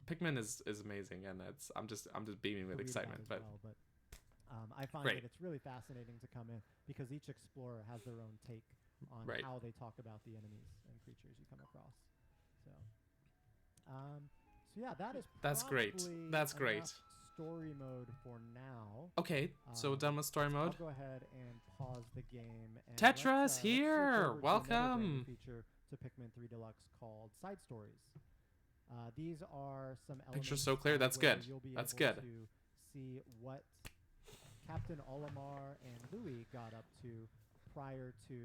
Pikmin is amazing, and I'm just beaming with read that excitement. as But well, I find Great. that it's really fascinating to come in because each explorer has their own take on Right. how they talk about the enemies and creatures you come across. So, so yeah, that is That's great. probably That's enough great. Story mode for now. okay, so Um, done with story mode. I'll go ahead and pause the game. And Tetra's let's switch here! over to another brand new Welcome! feature to Pikmin 3 Deluxe called Side Stories. These are some elements. Picture's so clear, that's where good. You'll be That's able good. to see what Captain Olimar and Louis got up to prior to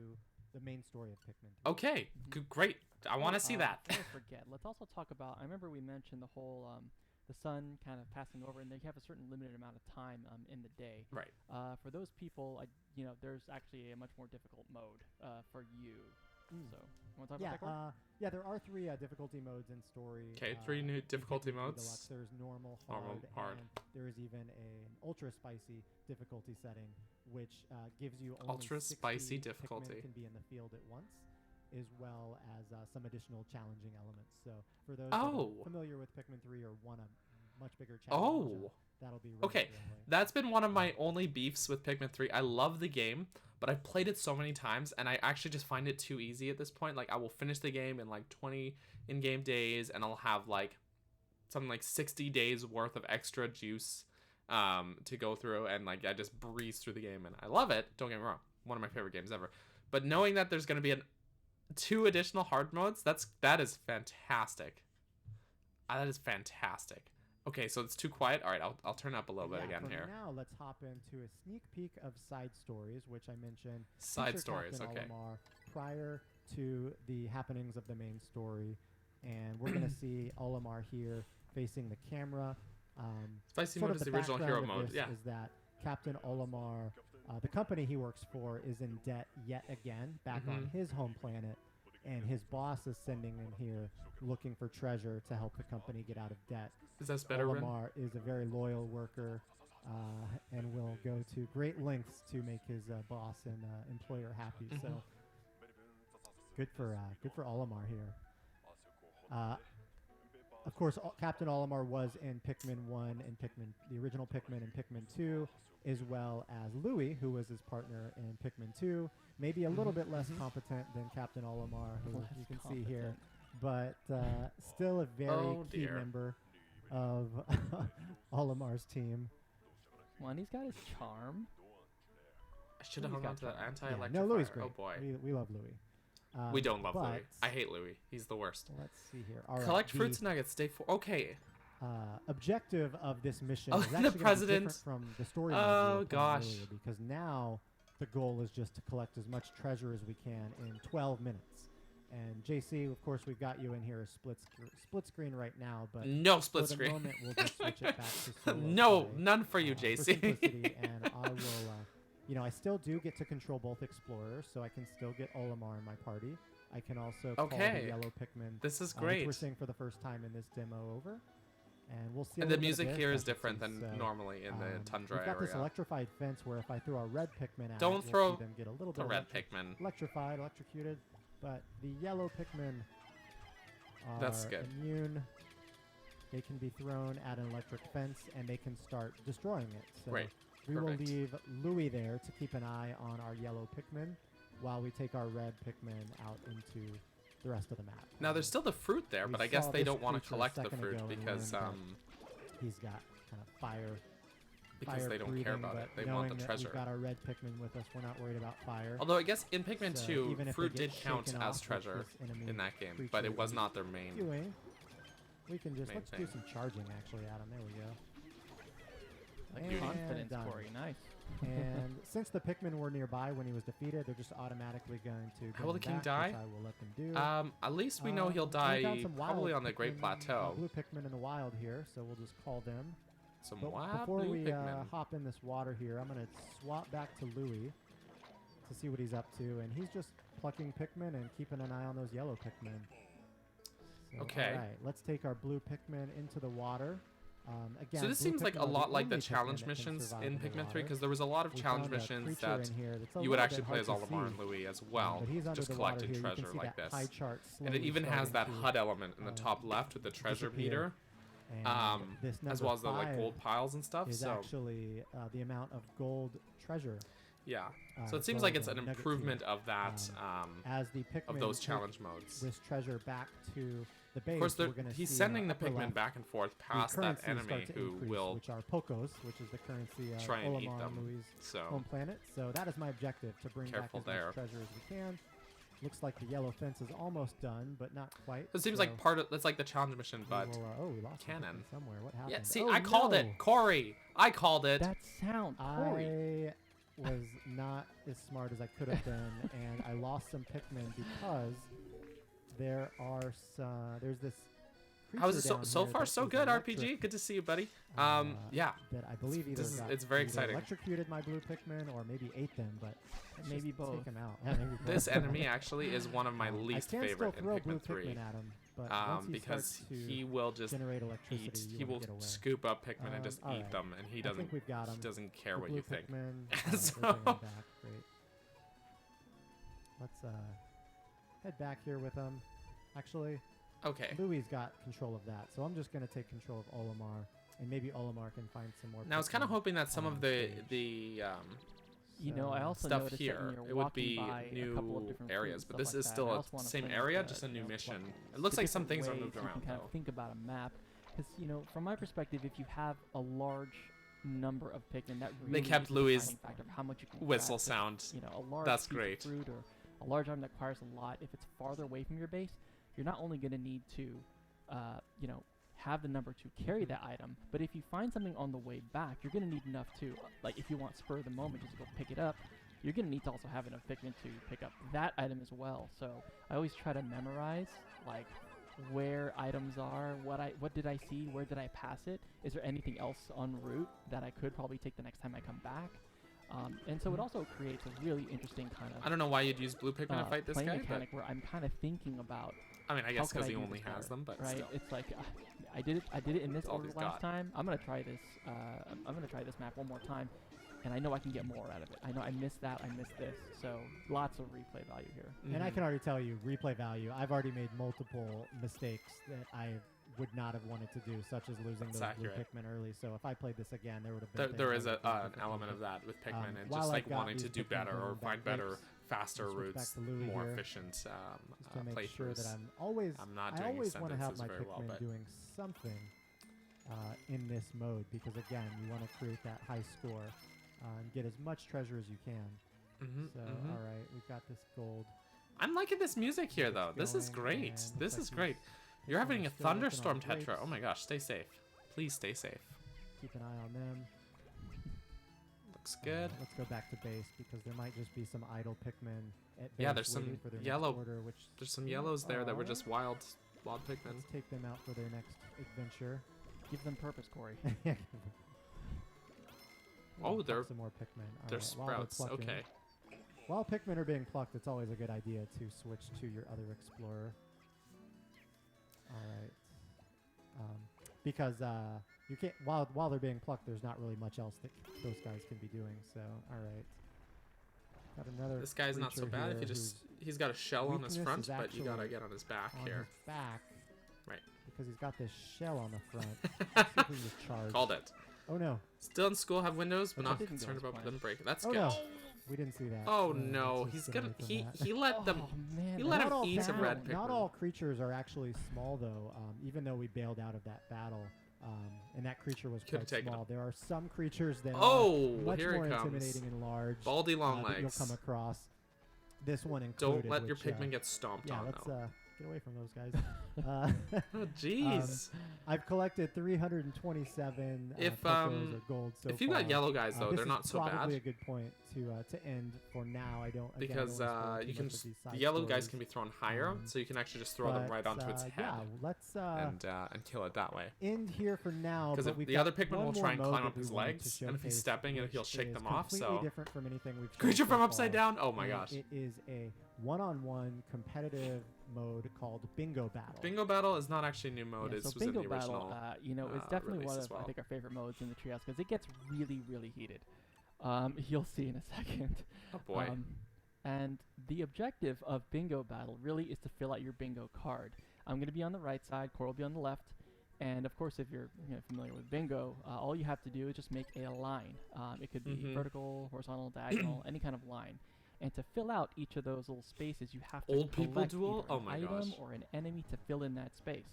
the main story of Pikmin 3. Okay, great. I want to see that. Before I forget, let's also talk about. I remember we mentioned the whole the sun kind of passing over, and they have a certain limited amount of time in the day. Right. For those people, there's actually a much more difficult mode for you So, want to talk Yeah, about that, Corey? yeah, there are 3 difficulty modes in story. Okay, 3 new in difficulty Pikmin 3 modes. Deluxe. There's normal, Normal, hard. and there is even an ultra spicy difficulty setting, which gives you only Ultra 60 spicy Pikmin difficulty. can be in the field at once, as well as some additional challenging elements. So for those Oh. that are familiar with Pikmin 3 or want a much bigger challenge, Oh. that'll be right Okay, up your alley. that's been one of my only beefs with Pikmin 3. I love the game, but I've played it so many times, and I actually just find it too easy at this point. Like, I will finish the game in like 20 in-game days, and I'll have like something like 60 days worth of extra juice to go through, and like I just breeze through the game, and I love it. Don't get me wrong, one of my favorite games ever. But knowing that there's going to be 2 additional hard modes, that is fantastic. That is fantastic. Okay, so it's too quiet. All right, I'll turn up a little bit again for here. Now let's hop into a sneak peek of side stories, which I mentioned. Side feature stories, Captain okay. Olimar prior to the happenings of the main story, and we're gonna see Olimar here facing the camera. Spicy Sort mode of is the the original hero background of mode. this Yeah. is that Captain Olimar, the company he works for, is in debt yet again, back on his home planet, and his boss is sending him here looking for treasure to help the company get out of debt. Is that better, Ren? Olimar is a very loyal worker and will go to great lengths to make his boss and employer happy. So good for Olimar here. Of course, Captain Olimar was in Pikmin 1 and the original Pikmin and Pikmin 2, as well as Louis, who was his partner in Pikmin 2. Maybe a little bit less competent than Captain Olimar, who you can see here, but still a very key member of Olimar's team. Well, and he's got his charm. I should have hung on to that anti-electrifier. No, Louis is great. Oh boy. We love Louis. We don't love but Louis. I hate Louis. He's the worst. Let's see here. All right, Collect fruits and nuggets. Stay for. Okay. Objective of this mission Oh, is the actually gonna be president. different from the story. Oh, mode we were playing gosh. earlier, because now the goal is just to collect as much treasure as we can in 12 minutes. And JC, of course, we've got you in here a split screen right now, but No split for the screen. moment we'll just switch it back to solo No, play, none for you, for JC. simplicity, and I will, I still do get to control both explorers, so I can still get Olimar in my party. I can also call the Okay. yellow Pikmin. This is which great. we're seeing for the first time in this demo over. And we'll see. And a the little bit music of here their is different than specialties. normally in the tundra We've got this area. electrified fence where if I throw a red Pikmin at Don't it, we'll throw see them get a little The bit red Pikmin. electrified, electrocuted. But the yellow Pikmin are That's good. immune. They can be thrown at an electric fence and they can start destroying it. So Great. we will Perfect. leave Louis there to keep an eye on our yellow Pikmin while we take our red Pikmin out into the rest of the map. Now there's still the fruit there, We but I guess saw they this don't want to creature a collect the second fruit ago and because learned he's got kind of fire they don't care breathing, about but it. They knowing want the that treasure. We've got our red Pikmin with us. We're not worried about fire. Although I guess in Pikmin So 2, even if fruit they did get count shaken as off, which treasure this enemy in that game, but it creature was is not their main. doing, we can just main let's do thing. some charging actually, Adam. There we go. Like And confidence, done. Corey. Nice. And since the Pikmin were nearby when he was defeated, they're just automatically going to. How will the bring king him back, die? which I will let them do. At least we know he'll We found die some probably wild on the Great Pikmin, Plateau. blue Pikmin in the wild here, so we'll just call them. Some But wild before blue we Pikmin. hop in this water here, I'm going to swap back to Louis to see what he's up to. And he's just plucking Pikmin and keeping an eye on those yellow Pikmin. So, Okay. All right, let's take our blue Pikmin into the water. Again, So this blue seems like Pikmin a are lot like the only Pikmin challenge that can missions survive in the Pikmin 3, water. because there was a lot of We challenge found a missions creature that in here that's a you would little actually bit play as hard to Olimar and see. Louis as well, But he's under just the water collecting here. You treasure can see like that this. pie chart And it slowly even has that starting to, HUD element in the top left with the treasure disappear. meter, and this as number well as the like 5 gold piles and stuff. is So actually the amount of gold treasure. yeah, so it seems like it's an improvement of that As the Pikmin of those take challenge modes. this treasure back to the base, Of course, we're gonna he's see sending in the upper Pikmin left, back and forth the past that currency enemy start to who increase, will which are Pokos, which is the currency of try and eat Olimar them. and Louis' So home planet. So that is my objective, to bring Careful back as there. much treasure as we can. Looks like the yellow fence is almost done, but not quite. it seems so like part of that's like the challenge mission, we but will, we lost canon. something somewhere. What happened? yeah. See, Oh, I called no! it, Corey. I called it. That sound, Corey. I was not as smart as I could have been, and I lost some Pikmin because there's this creature How is it down so here far that so is good, electric, RPG? Good to see you, buddy. uh, Yeah. that I believe either It's very either exciting. electrocuted my blue Pikmin or maybe ate them, but let's Maybe just both. Take them out. Yeah, maybe This both. enemy actually is one of my least I can favorite still throw in blue Pikmin 3. Pikmin at him, but once he Because starts to he will just generate electricity, eat. you He wanna will get away. scoop up Pikmin and just eat alright. them, and he I doesn't. think we've got him. He doesn't care The what blue you think. Pikmin, So- they're bringing him back. Great. Let's head back here with him. Actually, Okay. Louie's got control of that, so I'm just gonna take control of Olimar, and maybe Olimar can find some more. Now I was kind of Pikmin hoping that some on of the stage. You know, I So- also stuff noticed that here when you're it would walking be by a couple of new different areas, fruits, but stuff this like is that, I still a also wanna same play area, with just the, a new you know, mission. the It looks like some different things are ways moved you around can kind though. of think about a map, because you know, from my perspective, if you have a large number of Pikmin, that really kept is the Louis' deciding factor of how much you can Whistle grab. So, sound. you know, a large That's piece great. of fruit or a large item that requires a lot. If it's farther away from your base, you're not only going to need to, you know, have the number to carry that item, but if you find something on the way back, you're going to need enough to, like, if you want spur of the moment, just to go pick it up, you're going to need to also have enough Pikmin to pick up that item as well. So I always try to memorize, like, where items are, what did I see, where did I pass it, is there anything else en route that I could probably take the next time I come back. And so it also creates a really interesting kind of I don't know why you'd use blue Pikmin to fight this playing guy, but mechanic where I'm kind of thinking about, I mean, I how guess could because I he do only this has better, them, but right? still. It's like I did it in this That's all order he's last got. time. I'm gonna try this. I'm gonna try this map one more time, and I know I can get more out of it. I know I missed that. I missed this. So lots of replay value here. And I Mhm. can already tell you, replay value. I've already made multiple mistakes that I would not have wanted to do, such as losing That's those accurate. blue Pikmin early. So if I played this again, there would have been. There is things I an would've done element of differently. that with Pikmin, and while just I've like got wanting to these do Pikmin better or going back find better, grapes, faster I'll switch back routes, to Louis more here, efficient just to make sure that playthroughs. I'm always. I'm not I doing always want to have sentences my very Pikmin well, but doing something in this mode, because again, you want to create that high score and get as much treasure as you can. So all right, we've got this gold. I'm liking this music here, It's though. This is going, great. and This looks is like great. he's You're having a still working on thunderstorm the tetra. grapes. Oh my gosh, stay safe. Please stay safe. Keep an eye on them. Looks good. Let's go back to base, because there might just be some idle Pikmin at base. Yeah, there's waiting some for their yellow- Next order, which There's some yellows there that were just wild Pikmin. let's take them out for their next adventure. Give them purpose, Corey. Oh, Pluck they're- some more Pikmin. All They're right, while they're sprouts. plucking- Okay. While Pikmin are being plucked, it's always a good idea to switch to your other explorer. All right. Because you can't while they're being plucked, there's not really much else that those guys can be doing. So, all right. Got another. This guy's not so creature bad if here you just whose he's got a shell on his weakness front, is but you gotta actually get on his back on here. his back. Right. Because he's got this shell on the front. Let's see if we can just charge. Called it. Oh no, Still in school, have windows, but That not didn't go concerned as about planned. them breaking. That's oh good. no, we didn't see that. Oh let's no, just he's get gonna away from he that. he let them Oh man, he that- let Not him all eat a Pikmin- red Not Pikmin. all creatures are actually small, though. Even though we bailed out of that battle, and that creature was Could've quite taken small, there are some creatures that Oh, are much here more it comes. intimidating and large Baldy long that you'll legs. come across. This one included. Don't let your which, Pikmin get stomped Yeah, on let's though. get away from those guys. Oh jeez. I've collected 327 If, Pokos or gold so If you far. got yellow guys though, this they're is not so probably a bad good point to end for now. I don't again, I don't because wanna spoil too you can much of just, these the side yellow guys stories. can be thrown higher, Um, so you can actually just throw them right onto its head Yeah, let's and kill it that way. end here for now. Because but we've the got other Pikmin one will more try and mode climb that up we his wanted to legs, and if he's showcase, stepping, which he'll shake is them off. completely So different from anything we've shown creature so from upside far. down. Oh my And gosh. It is a one-on-one competitive mode called Bingo Battle. Bingo Battle is not actually a new mode. Yeah, This so was in the Bingo original. Battle, you know, it's definitely release one as of I well. think our favorite modes in the Treehouse because it gets really, really heated. You'll see in a second. Oh boy. And the objective of Bingo Battle really is to fill out your bingo card. I'm going to be on the right side, Cora will be on the left, and of course, if you're familiar with bingo, all you have to do is just make a line. It could be vertical, horizontal, diagonal, any kind of line. And to fill out each of those little spaces, you have to Old people collect duel? either Oh an my item gosh. or an enemy to fill in that space.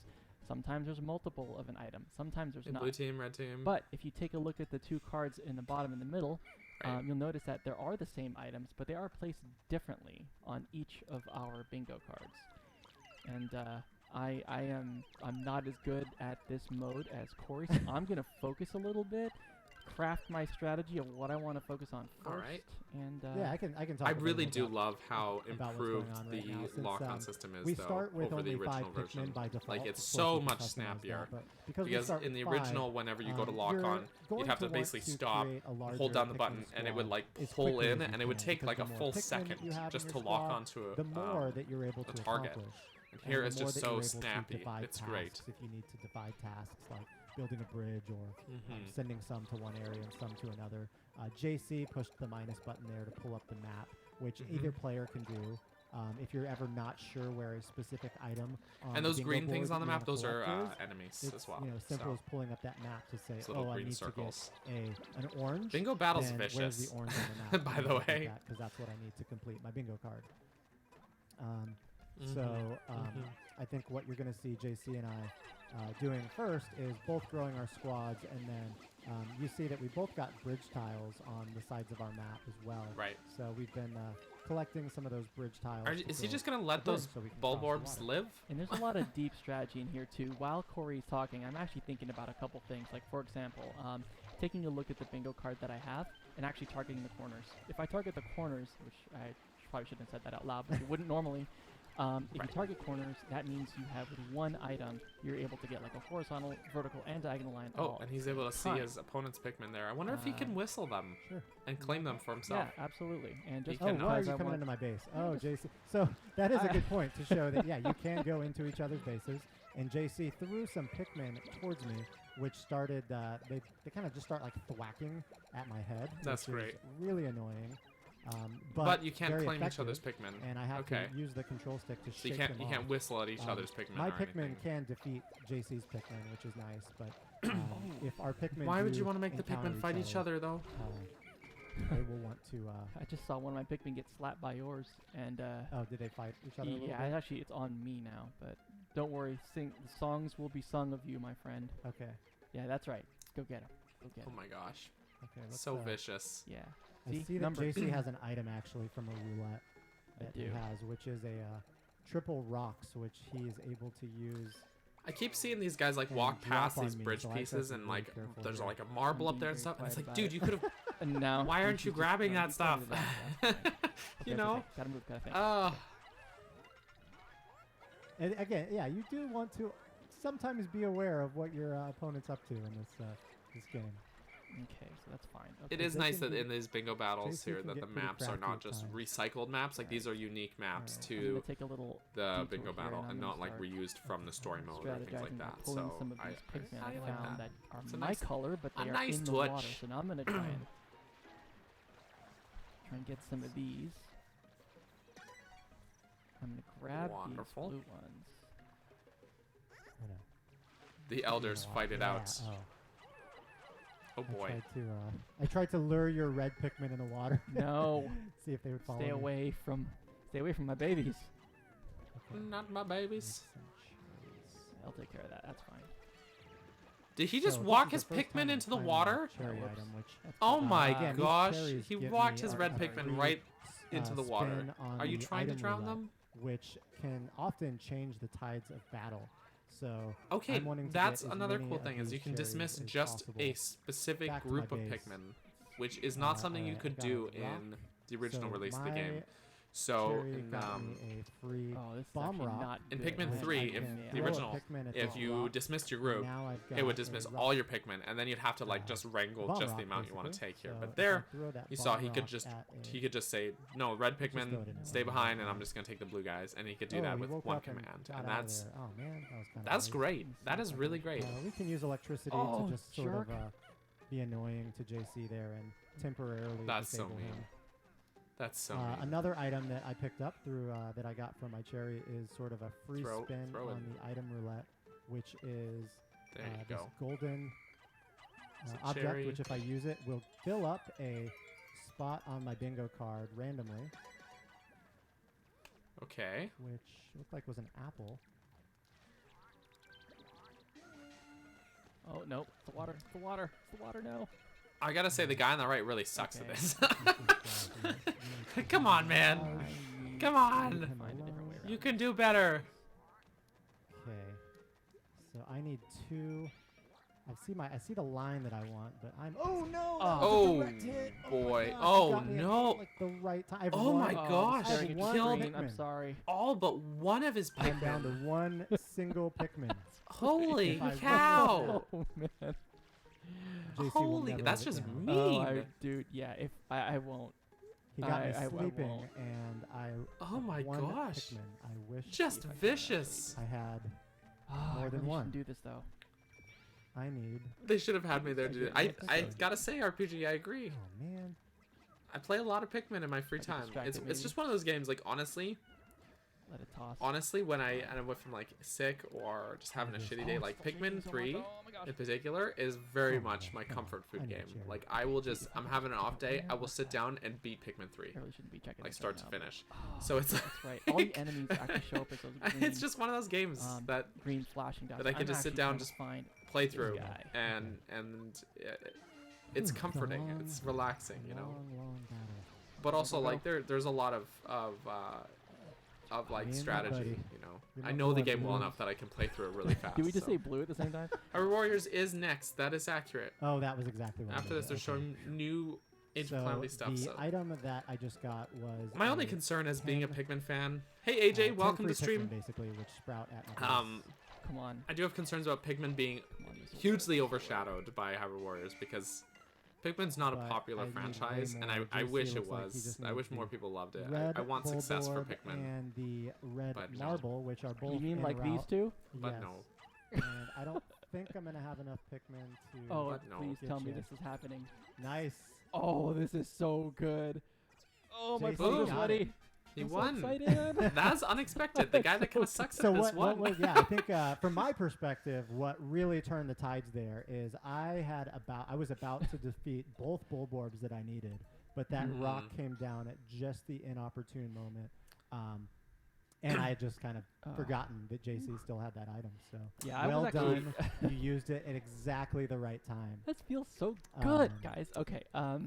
Sometimes there's multiple of an item. Sometimes there's not. Blue team, red team. But if you take a look at the two cards in the bottom and the middle, Right. you'll notice that there are the same items, but they are placed differently on each of our bingo cards. And I'm not as good at this mode as Corey, so I'm gonna focus a little bit. craft my strategy of what I want to focus on first. All right. And Yeah, I can talk. I a really little do about love how about what's improved going on right the now, since, lock-on system is, we though, start with over the only 5 original version. Pikmin by default. Like, it's Of course, so you can much customize snappier. that, but because we Because start in with the 5, original, whenever you go to lock you're on, going you'd have to want basically to stop, create a larger hold down the Pikmin button, and it would squad like as pull quickly in, as you and it would can, take because like the a more full Pikmin second you have in just to your lock squad, onto the more that you're able a to target. accomplish. And here the it's more just that so you're able to snappy. divide It's tasks great. If you need to divide tasks like building a bridge or sending some to one area and some to another. JC pushed the minus button there to pull up the map, which either player can do. If you're ever not sure where a specific item on And those the green bingo things board on the you map, wanna those are collect enemies it's, as well. you know, simple So, as pulling up that map to say, those little oh, I green need circles. to get an orange. Bingo battle's then where's vicious. the orange on the map? By the way. Because that's what I need to complete my bingo card. Mhm, So mhm. I think what you're going to see JC and I doing first is both growing our squads, and then you see that we both got bridge tiles on the sides of our map as well. Right. So we've been collecting some of those bridge tiles. Is he just gonna let those bulb orbs live? And there's a lot of deep strategy in here too. While Corey's talking, I'm actually thinking about a couple things. Like, for example, taking a look at the bingo card that I have and actually targeting the corners. If I target the corners, which I probably shouldn't have said that out loud, but you wouldn't normally. If you target corners, that means you have with one item, you're able to get like a horizontal, vertical, and diagonal line. Oh, and he's able to see his opponent's Pikmin there. I wonder if he can whistle them and claim them for himself. Yeah, absolutely. And just Oh, why are because you I coming want into my base? Oh, JC. So that is a good point to show that, yeah, you can go into each other's bases. And JC threw some Pikmin towards me, which started, they kind of just start like thwacking at my head. That's which great. is really annoying. But you can't very claim each effective, other's Pikmin. And I have Okay. to use the control stick to So you shake can't them you off. can't whistle at each other's Pikmin My or Pikmin anything. can defeat JC's Pikmin, which is nice, but if our Pikmin Why would do you want to make the encounter Pikmin fight each other though? they will want to. I just saw one of my Pikmin get slapped by yours, and Oh, did they fight each other? a little yeah, bit? actually it's on me now. But don't worry, the songs will be sung of you, my friend. Okay. Yeah, that's right. Go get him. Go get Oh him. my gosh. Okay. Let's, So vicious. Yeah. I see that Number JC has an item actually from a roulette that he do. has, which is a triple rocks, which he is able to use. I keep seeing these guys like And walk drop past on these me, bridge so I try to pieces be and really like careful there's here. like a marble I'm up there and being stuff. And it's very like, quiet dude, you could have. And now. Why aren't you just- grabbing no, that just go into stuff? the back, that's fine. You Okay, know? okay, gotta move, gotta think. And again, yeah, you do want to sometimes be aware of what your opponent's up to in this game. Okay, so that's fine. It Okay. is they nice can that be- in these bingo battles JC here can that get the pretty maps are crafty not at just times. recycled maps. Like these are unique maps Alright. I'm gonna to take a little the detour bingo here, battle I'm and gonna not like start reused from the story mode or things like strategizing by that. pulling So some of I these Pikmin I like found that. that are It's a my nice- color, but a they are nice in the water. touch. So now I'm gonna try and get some of these. I'm gonna grab Wonderful. these blue ones. I know. The elders fight it out. Oh. Oh boy. I tried to lure your red Pikmin in the water. No, See if they would follow stay me. away from my babies. Okay. Not my babies. I'll take care of that. That's fine. Did he So just this walk is his the first time Pikmin I'm into the finding a water? Cherry Whoops. item, which That's Oh fine. my again, these gosh. cherries He give walked me his a red free, Pikmin right into the water. spin on Are you the trying to item drown roulette, them? which can often change the tides of battle. So Okay, I'm wanting to that's get as another many cool of thing is these you can cherries dismiss as just possible. a specific back to my group of base. Pikmin, which is not something you alright, could I got a do rock. in the original So release of the my game. So cherry in, got me a free Oh, this is bomb actually rock. not in good. Pikmin which 3, I if can the throw a original, Pikmin at if this you rock. dismissed your group, Now I've it would got a dismiss rock. all your Pikmin, and then you'd have to like just wrangle Bomb just the rock, amount you want to basically. take here. So But if I there, throw that you saw bomb he could rock just at a- he could just say no, red just Pikmin, throw it in stay there. behind, and I'm just gonna take the blue guys, and he could do Oh, that he with woke one up and command, got and out of that's there. Oh man, that was kind of that's great. That is really great. We can use electricity Oh, to just sort jerk. of be annoying to JC there and temporarily That's so disable mean. him. That's so mean. Another item that I picked up through that I got from my cherry is sort of a free Throw spin it. on the item roulette, which is There you this go. golden It's a object, cherry. which if I use it will fill up a spot on my bingo card randomly, Okay. which looked like was an apple. Oh no, it's the water. It's the water. It's the water. No. I gotta say the guy on the right really sucks at Okay. this. Come Come on, man. Come on. Find a different way around. You can do better. Okay. So I need 2 I see the line that I want, but I'm. Oh no! Oh, that's a direct hit. boy. Oh, my gosh, Oh, you got me at, no. like the right time. I have Oh one- my gosh, I have staring at one your killed screen, I'm Pikmin. sorry. all but one of his I'm down to Pikmin. one single Pikmin. Holy If I win cow! Oh man. JC will Holy, never that's live it just down. mean. Dude, yeah. If I won't. He got me I sleeping, won't. and I. Oh my one gosh. Pikmin. I wish Just if I can vicious. I had. I More than really one. shouldn't do this though. I need. They should have had me there to do it. I Okay. gotta say, RPG, I agree. Oh man. I play a lot of Pikmin in my free Like a time. distracted It's maybe. just one of those games. Like honestly, Let it toss. when I went from like sick or just having a Yes. shitty day, Oh, like stop changing Pikmin so much. 3 Oh my gosh. in particular is very Oh, much yeah, my come on. comfort I food know game. Jerry. Like I will just, I'm having an off day, I will sit down and beat Pikmin 3, I really shouldn't be checking like this start right to now, but- finish. Oh, So it's that's right. All the enemies actually show up as those green, it's just one of those games that green flashing dots. that I can I'm just sit actually down, trying to just find play this through, guy. and it's Ooh, the comforting. long- It's relaxing, you know. Long battle. But also go. like there's a lot of like Me and my strategy, buddy. you know. You're I not know the the game one well who enough that I can play through it really fast. Did we just so. say blue at the same time? Hyrule Warriors is next. That is accurate. Oh, that was exactly what. After I this, did. they're Okay. showing new Age So of Calamity stuff. the So item that I just got was. my only a, concern as being a 10, Pikmin fan. Hey AJ, 10 welcome free to stream. Pikmin, basically, which sprout at my base. Come on. I do have concerns about Pikmin being Come on, this will hugely overshadowed by Hyrule Warriors because Pikmin's not But a popular I need way franchise, and more. I JC wish it looks like he was. just I needs wish more the people loved it. red I want success for Bulborb Pikmin, and the red but no. marble, which are both. You mean en like these route. two? but Yes. no. And I don't think I'm gonna have enough Pikmin to. Oh, But no. please Get tell me you. this is happening. Nice. Oh, this is so good. Oh, my JC blood is got sweaty. it. He I'm won. So excited. That's unexpected. The guy that kind of sucks So at this what won. yeah, I think from my perspective, what really turned the tides there is I was about to defeat both Bulborbs that I needed, but that rock came down at just the inopportune moment, and I had just kind of forgotten that JC still had that item. So Yeah, I well was actually. done. You used it at exactly the right time. That feels so good, Um, guys. Okay.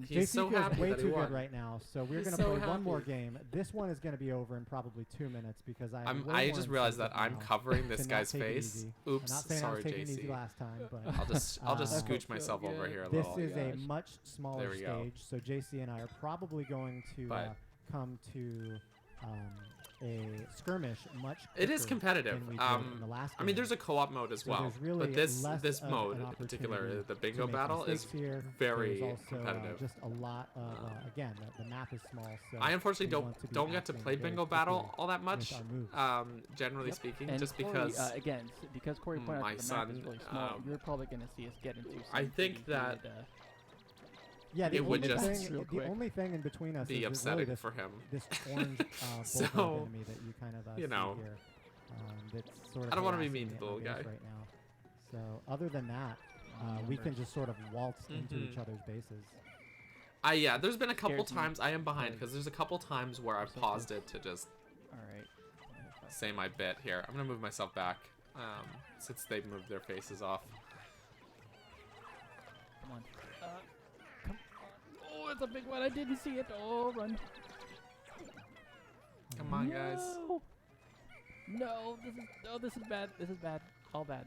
He's JC so feels happy way that he too good won. right now, so we're He's gonna so play one more happy. game. This one is gonna be over in probably 2 minutes because I I just realized that I'm covering this to not guy's take it face. easy. Oops, I'm not saying I was sorry, taking it easy JC. last time, but I'll just That scooch felt so myself over good. here a this little. is a gosh. much smaller we go. stage, so JC and I are probably going to But- come to a skirmish much It is quicker competitive. than we did in the last I mean, game. there's a co-op mode as So well, there's really but this less of mode an in particular, opportunity the to bingo make battle, is mistakes here. very There's also, competitive. just a lot of again, the map is small, so I unfortunately we want to be don't get to acting play very bingo quickly battle all that with much. our moves. Generally Yep. speaking, And just Corey, because again, because Corey pointed my out that the map is son, really small, you're probably going to see us get into. I some think pretty that good, Yeah, the it would only just thing, real the quick. only thing in between us be is really upsetting this, for him. this orange So, bulldog enemy that you kind of you know. see here. That's sort of I don't wanna be harassing mean me to the at my little base guy. right now. So other than that, we can just sort of waltz into each other's bases. Yeah, there's been a couple Scares me. times I am behind because there's a couple times where I've So paused close. it to just all right. say my bit here. I'm gonna move myself back since they've moved their faces off. Come on. Come on. Oh, it's a big one. I didn't see it. Oh, run. Come on, guys. No, this is bad. This is bad. All bad.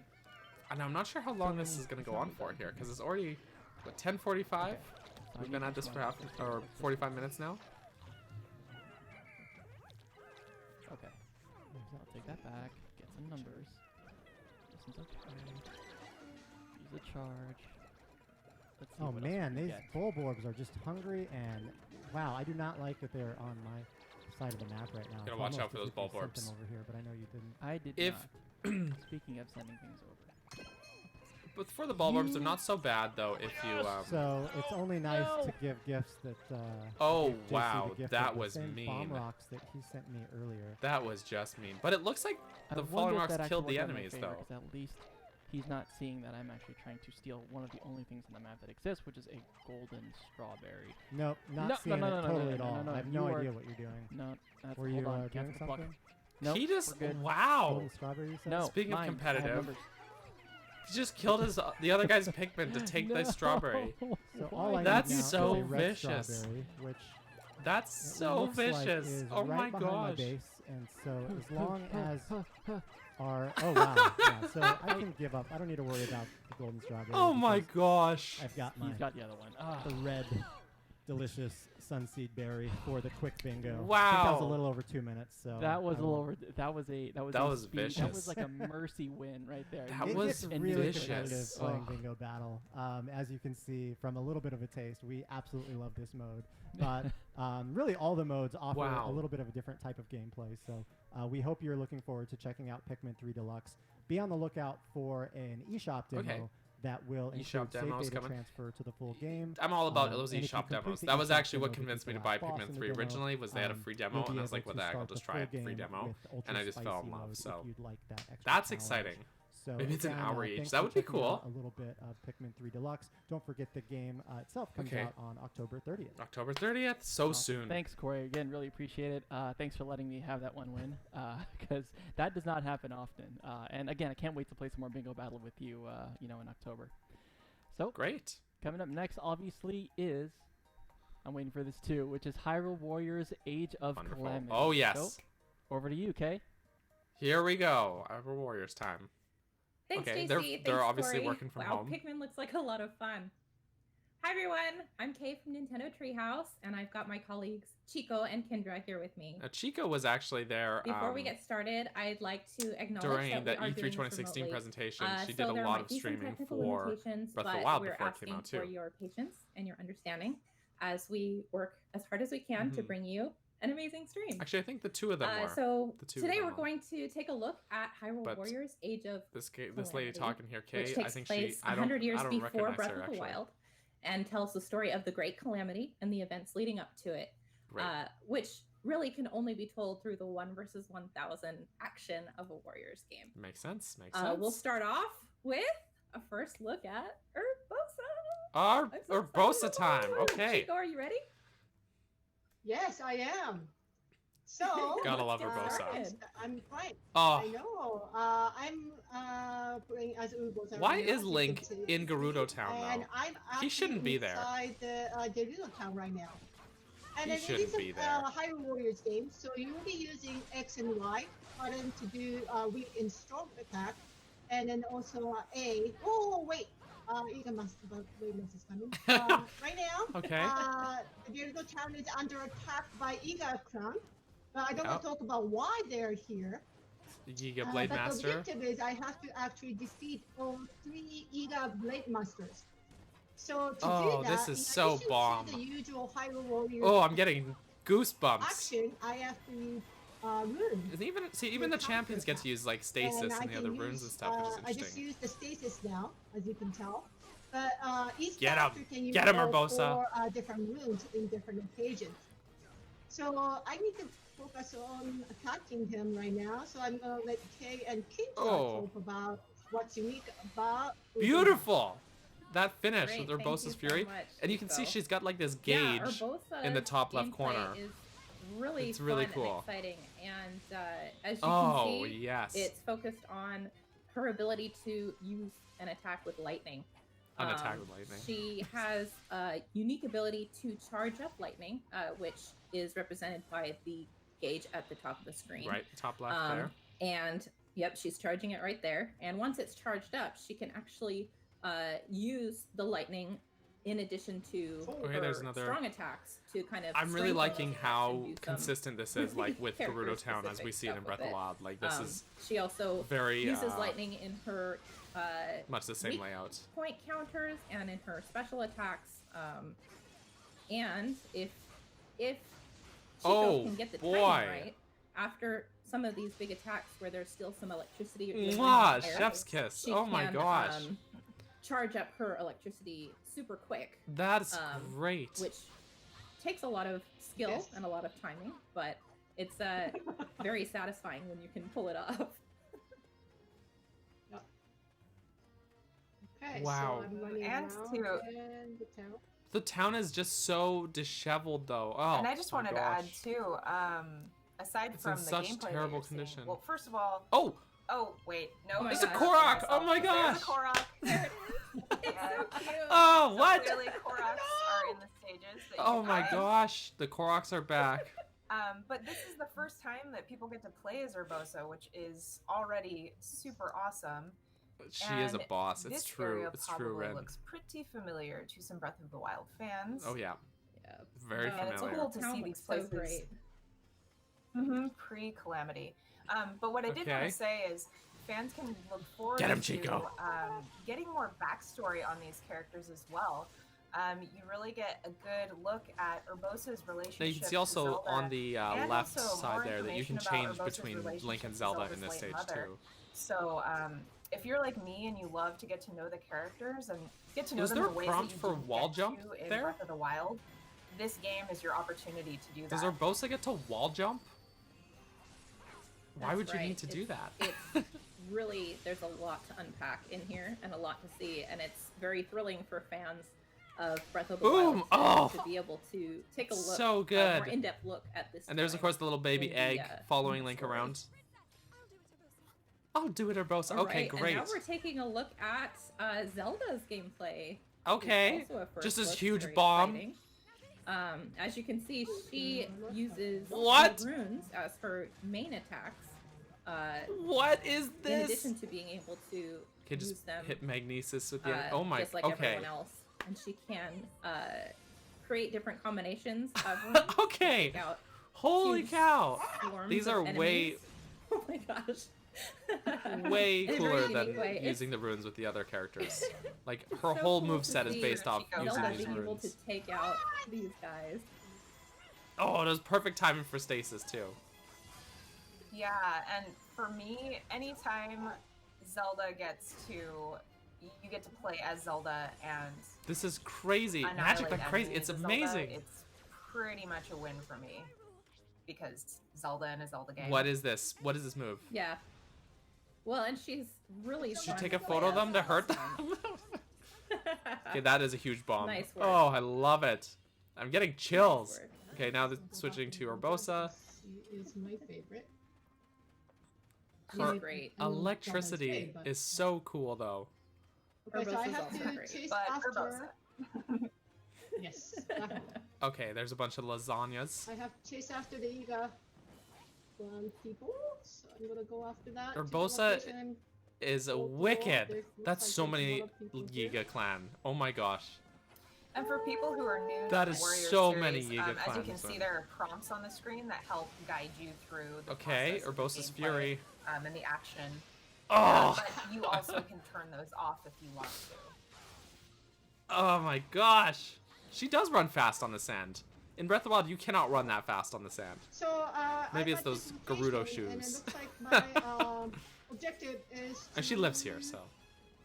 And I'm not sure how long this is gonna go on for here because it's already what 10:45. Okay. So I We've need been at this one. for half or 45 minutes now. Okay. So I'll take that back. Get some numbers. This one's okay. Use a charge. Let's see Oh what else man, we these get. bulborbs are just hungry and wow, I do not like that they're on my side of the map right now. Gotta It's watch out almost for as those if you sent bulborbs. them over here, but I know you didn't. I did If- not. Speaking of sending things over. But for the Bulborbs, they're not so bad though. If you So it's only nice No. to give gifts that. Oh, give JC the wow, gift that of the was same mean. Bomb rocks that he sent me earlier. that was just mean. But it looks like I the wonder falling if rocks that actually killed the worked out in my enemies favor, though. 'cause at least he's not seeing that I'm actually trying to steal one of the only things on the map that exists, which is a golden strawberry. Nope, not No, seeing no, it no, no, totally no, at no, all. no, I have you no are- idea what you're doing. No, that's Were hold you on. doing Cancel the pluck. something? Nope, He just we're good. wow. Golden strawberry, you said? No, Speaking of mine. I have competitive, numbers. He just killed the other guy's Pikmin to take the strawberry. So all I That's need now so is a red vicious. strawberry, which That's It so looks like vicious. is Oh right my behind my gosh. base, and so as long as our wow, yeah, so I can give up. I don't need to worry about the golden strawberry. Oh my because gosh. I've got my He's got the other one. Ah. the red delicious sunseed berry for the quick bingo. I think that was a Wow. little over 2 minutes. So That was I a will- little over. That was a speed. That vicious. was like a mercy win right there. That It was gets and really vicious. competitive playing Oh. bingo battle. As you can see from a little bit of a taste, we absolutely love this mode. But really, all the modes offer Wow. a little bit of a different type of gameplay. So we hope you're looking forward to checking out Pikmin 3 Deluxe. Be on the lookout for an eShop demo Okay. that will eShop include save demos data coming. transfer to the full game. I'm all about those and if you eShop complete demos. the That was eShop actually what demo, you convinced me can to buy play last boss Pikmin in 3 the demo. originally, was they had a free demo, You'll and be I was like, able what to the heck, I'll start just the try full it, free game demo. with ultra and I just fell in spicy love, mode so if you'd like that extra That's challenge. exciting. So Maybe it's an again, hour each. thanks That for would be checking out cool. a little bit of Pikmin 3 Deluxe. Don't forget the game itself comes Okay. out on October 30th. October 30th? So Awesome. soon. Thanks, Corey. Again, really appreciate it. Thanks for letting me have that one win, because that does not happen often. And again, I can't wait to play some more bingo battle with you, in October. So Great. coming up next, obviously, is I'm waiting for this too, which is Hyrule Warriors: Age of Wonderful. Calamity. Oh, yes. So, over to you, Kay. Here we go. Our Warriors time. Thanks, Okay, JC. they're Thanks, obviously Corey. working from wow, home. Pikmin looks like a lot of fun. Hi, everyone. I'm Kay from Nintendo Treehouse, and I've got my colleagues Chico and Kendra here with me. Chico was actually there Before we get started, I'd like to acknowledge during that the we are E3 doing this 2016 remotely. presentation. She So did a there lot might of be some streaming technical for limitations, Breath of the but Wild we're before it asking came out, for too. your patience and your understanding as we work as hard as we can to Mhm. bring you an amazing stream. Actually, I think the two of them were. So The two today of we're them going to take a look at Hyrule But Warriors: Age of This lady Calamity, talking here, which Kay, takes I think place she. I don't, 100 years I don't before recognize Breath her, of the actually. Wild, and tells the story of the Great Calamity and the events leading up to it, Right. which really can only be told through the 1 versus 1,000 action of a Warriors game. Makes sense. Makes sense. We'll start off with a first look at Urbosa. Our I'm so Urbosa excited. time. Woo! Okay. Chico, are you ready? Yes, I am. So Gotta love Let's get Urbosa. started. I'm fine. Oh, I know. I'm playing as Urbosa. why right now, is as you Link can see. in Gerudo Town And though? I'm He shouldn't be there. inside the Deluxe town right now. And He then shouldn't it is be a there. Hyrule Warriors game, so you will be using X and Y button to do weak and strong attack, and then also A. Oh wait, Iga must is coming. Right now, Okay. the Gerudo town is under attack by Iga clan. But I don't want Yep. to talk about why they're here. Giga Blade but Master. the objective is I have to actually defeat all 3 Iga Blade Masters. So to Oh, do that, this is in so addition bomb. to the usual Hyrule Warriors Oh, I'm getting goosebumps. action, I have to use runes. Is even the champions get to use like stasis And and, I the other can runes and use, stuff, which is I just interesting. use the stasis now, as you can tell. But each Get 'em. character can use Get 'em, all Urbosa. 4 different runes in different occasions. So I need to focus on attacking him right now. So I'm gonna let Kay and Kinta Oh. talk about what's unique about Urbosa. Beautiful. That finish Great, with thank Urbosa's you so Fury, much, and you can see Chico. she's got like this Yeah, gauge. in the Urbosa's top left gameplay corner. Is really It's really fun cool. and exciting, and as you Oh can see, yes. it's focused on her ability to use an attack with lightning. An attack with lightning. She has a unique ability to charge up lightning, which is represented by the gauge at the top of the screen. Right, top left there. And yep, she's charging it right there. And once it's charged up, she can actually use the lightning in addition to Okay, her there's another- strong attacks to kind of. I'm really strengthen liking those attacks how and do some consistent this is, like with Gerudo character Town as we specific see it in stuff Breath with of the it. Wild. Like this is She also very uses lightning in her much the same weak layout. point counters and in her special attacks. And if Chico Oh, can get the boy. timing right after some of these big attacks where there's still some electricity. within the Mwah, air, chef's kiss. she Oh my can, gosh. charge up her electricity super quick, That's great. which takes a lot of skill Yes. and a lot of timing, but it's very satisfying when you can pull it off. Okay, Wow. So I'm running And around to- in the town. The town is just so disheveled though. Oh, and I just my wanted to add gosh. too, aside It's from in the such gameplay that terrible you're seeing- condition. well, first of all, Oh, oh wait, no, Oh my I gosh. got It's a ahead of Korok! myself. Oh my There's gosh! a Korok. There it is. It's so cute. Oh, So what? clearly, Koroks are in the stages. That you Oh can my find. gosh, the Koroks are back. But this is the first time that people get to play as Urbosa, which is already super awesome. She is a And boss. This It's true. area It's probably true, Ren. looks pretty familiar to some Breath of the Wild fans. Oh yeah, Yeah. very And it's familiar. cool to Town see looks these so places great. pre-Calamity. But what I did want Okay. to say is fans can look forward Get him, to Chico. getting more backstory on these characters as well. You really get a good look at Urbosa's relationship. Now you can see to also Zelda, on the and left also side more there that you can information about change Urbosa's between relationship Link and to Zelda in Zelda's this late stage mother. too. So if you're like me and you love to get to know the characters and get to know Was them there in a ways prompt that you for didn't wall get jump to in there? Breath of the Wild, this game is your opportunity to do Does that. Urbosa get to wall jump? Why That's would you right. need to do that? It's really, there's a lot to unpack in here and a lot to see, and it's very thrilling for fans of Breath of the Boom! Wild to Oh! be able to take a look, So a good. more in-depth look at this. And there's of time course the little baby in the, egg following in the Link story. around. I'll do it, Urbosa. All Okay, right, great. And now we're taking a look at Zelda's gameplay. Okay, It's also a first just this look, huge very bomb. exciting. As you can see, she uses What? the runes as her main attacks. What is In this? addition to being able to Okay, use just them, hit magnesis with the end. Oh my, just like okay. everyone else, and she can create different combinations of runes. Okay. Take out Holy huge cow. swarms These of are way, enemies. Oh my gosh. way In a very cooler unique than way. using the runes with the other characters. Like, her So whole cool to moveset is see based off Zelda using Zelda these being able to runes. take out these guys. Oh, it was perfect timing for stasis, too. Yeah, and for me, anytime Zelda gets to, you get to play as Zelda and This is crazy. Magic annihilate like crazy. enemies It's as Zelda, amazing. it's pretty much a win for me because Zelda in a Zelda game. What is this? What is this move? Yeah. Well, and she's really. Should you fun take a to play photo of as them to hurt them? Okay, that is a huge bomb. Nice work. Oh, I love it. I'm getting chills. Nice work. Okay, now switching to Urbosa. She is my favorite. She's Her great. electricity is so cool, though. Okay, so I Urbosa's have also to great. chase But after. Urbosa. Yes, definitely. Okay, there's a bunch of lasagnas. I have to chase after the Iga people, so I'm gonna go after that. to the Urbosa location. Is Oh, wicked. there looks That's like so there's a many lot of people here. Yiga clan. Oh my gosh. And for people who are new That to is the Warriors so series, many Yiga as you can clans, see, then. there are prompts on the screen that help guide you through the Okay, process of the Urbosa's gameplay, Fury. and the action. Oh! But you also can turn those off if you want to. Oh my gosh. She does run fast on the sand. In Breath of the Wild, you cannot run that fast on the sand. So Maybe I it's got those this Gerudo location, and it shoes. looks like my objective is. And she lives here, so.